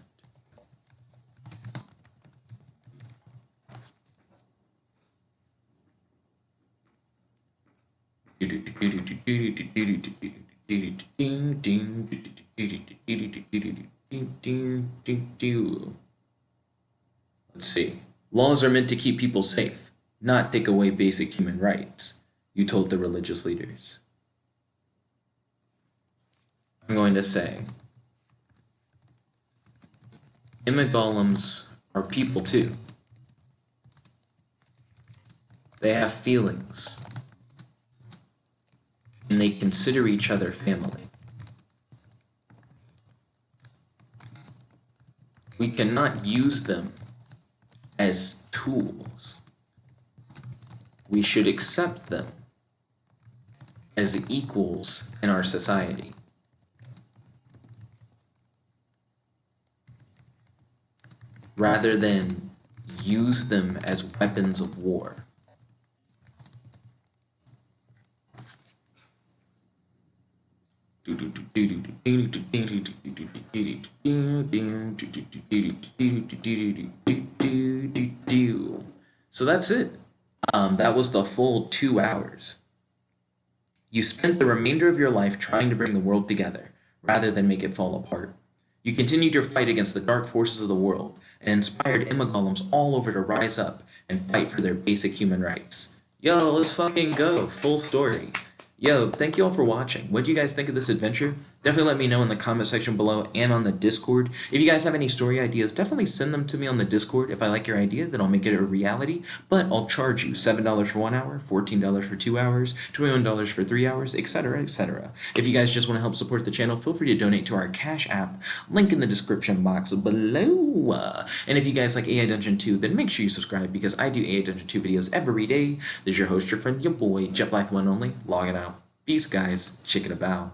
Let's see. Laws are meant to keep people safe, not take away basic human rights, you told the religious leaders. I'm going to say, Imagolems are people too. They have feelings, and they consider each other family. We cannot use them as tools. We should accept them as equals in our society. rather than use them as weapons of war. So that's it. That was the full 2 hours. You spent the remainder of your life trying to bring the world together, rather than make it fall apart. You continued your fight against the dark forces of the world, and inspired Imagolems all over to rise up and fight for their basic human rights. Yo, let's fucking go. Full story. Yo, thank you all for watching. What do you guys think of this adventure? Definitely let me know in the comment section below and on the Discord. If you guys have any story ideas, definitely send them to me on the Discord. If I like your idea, then I'll make it a reality. But I'll charge you $7 for 1 hour, $14 for 2 hours, $21 for 3 hours, etc., etc. If you guys just want to help support the channel, feel free to donate to our Cash App. Link in the description box below. And if you guys like AI Dungeon 2, then make sure you subscribe because I do AI Dungeon 2 videos every day. This is your host, your friend, your boy, Jet Life One Only, logging out. Peace, guys. Chicken about.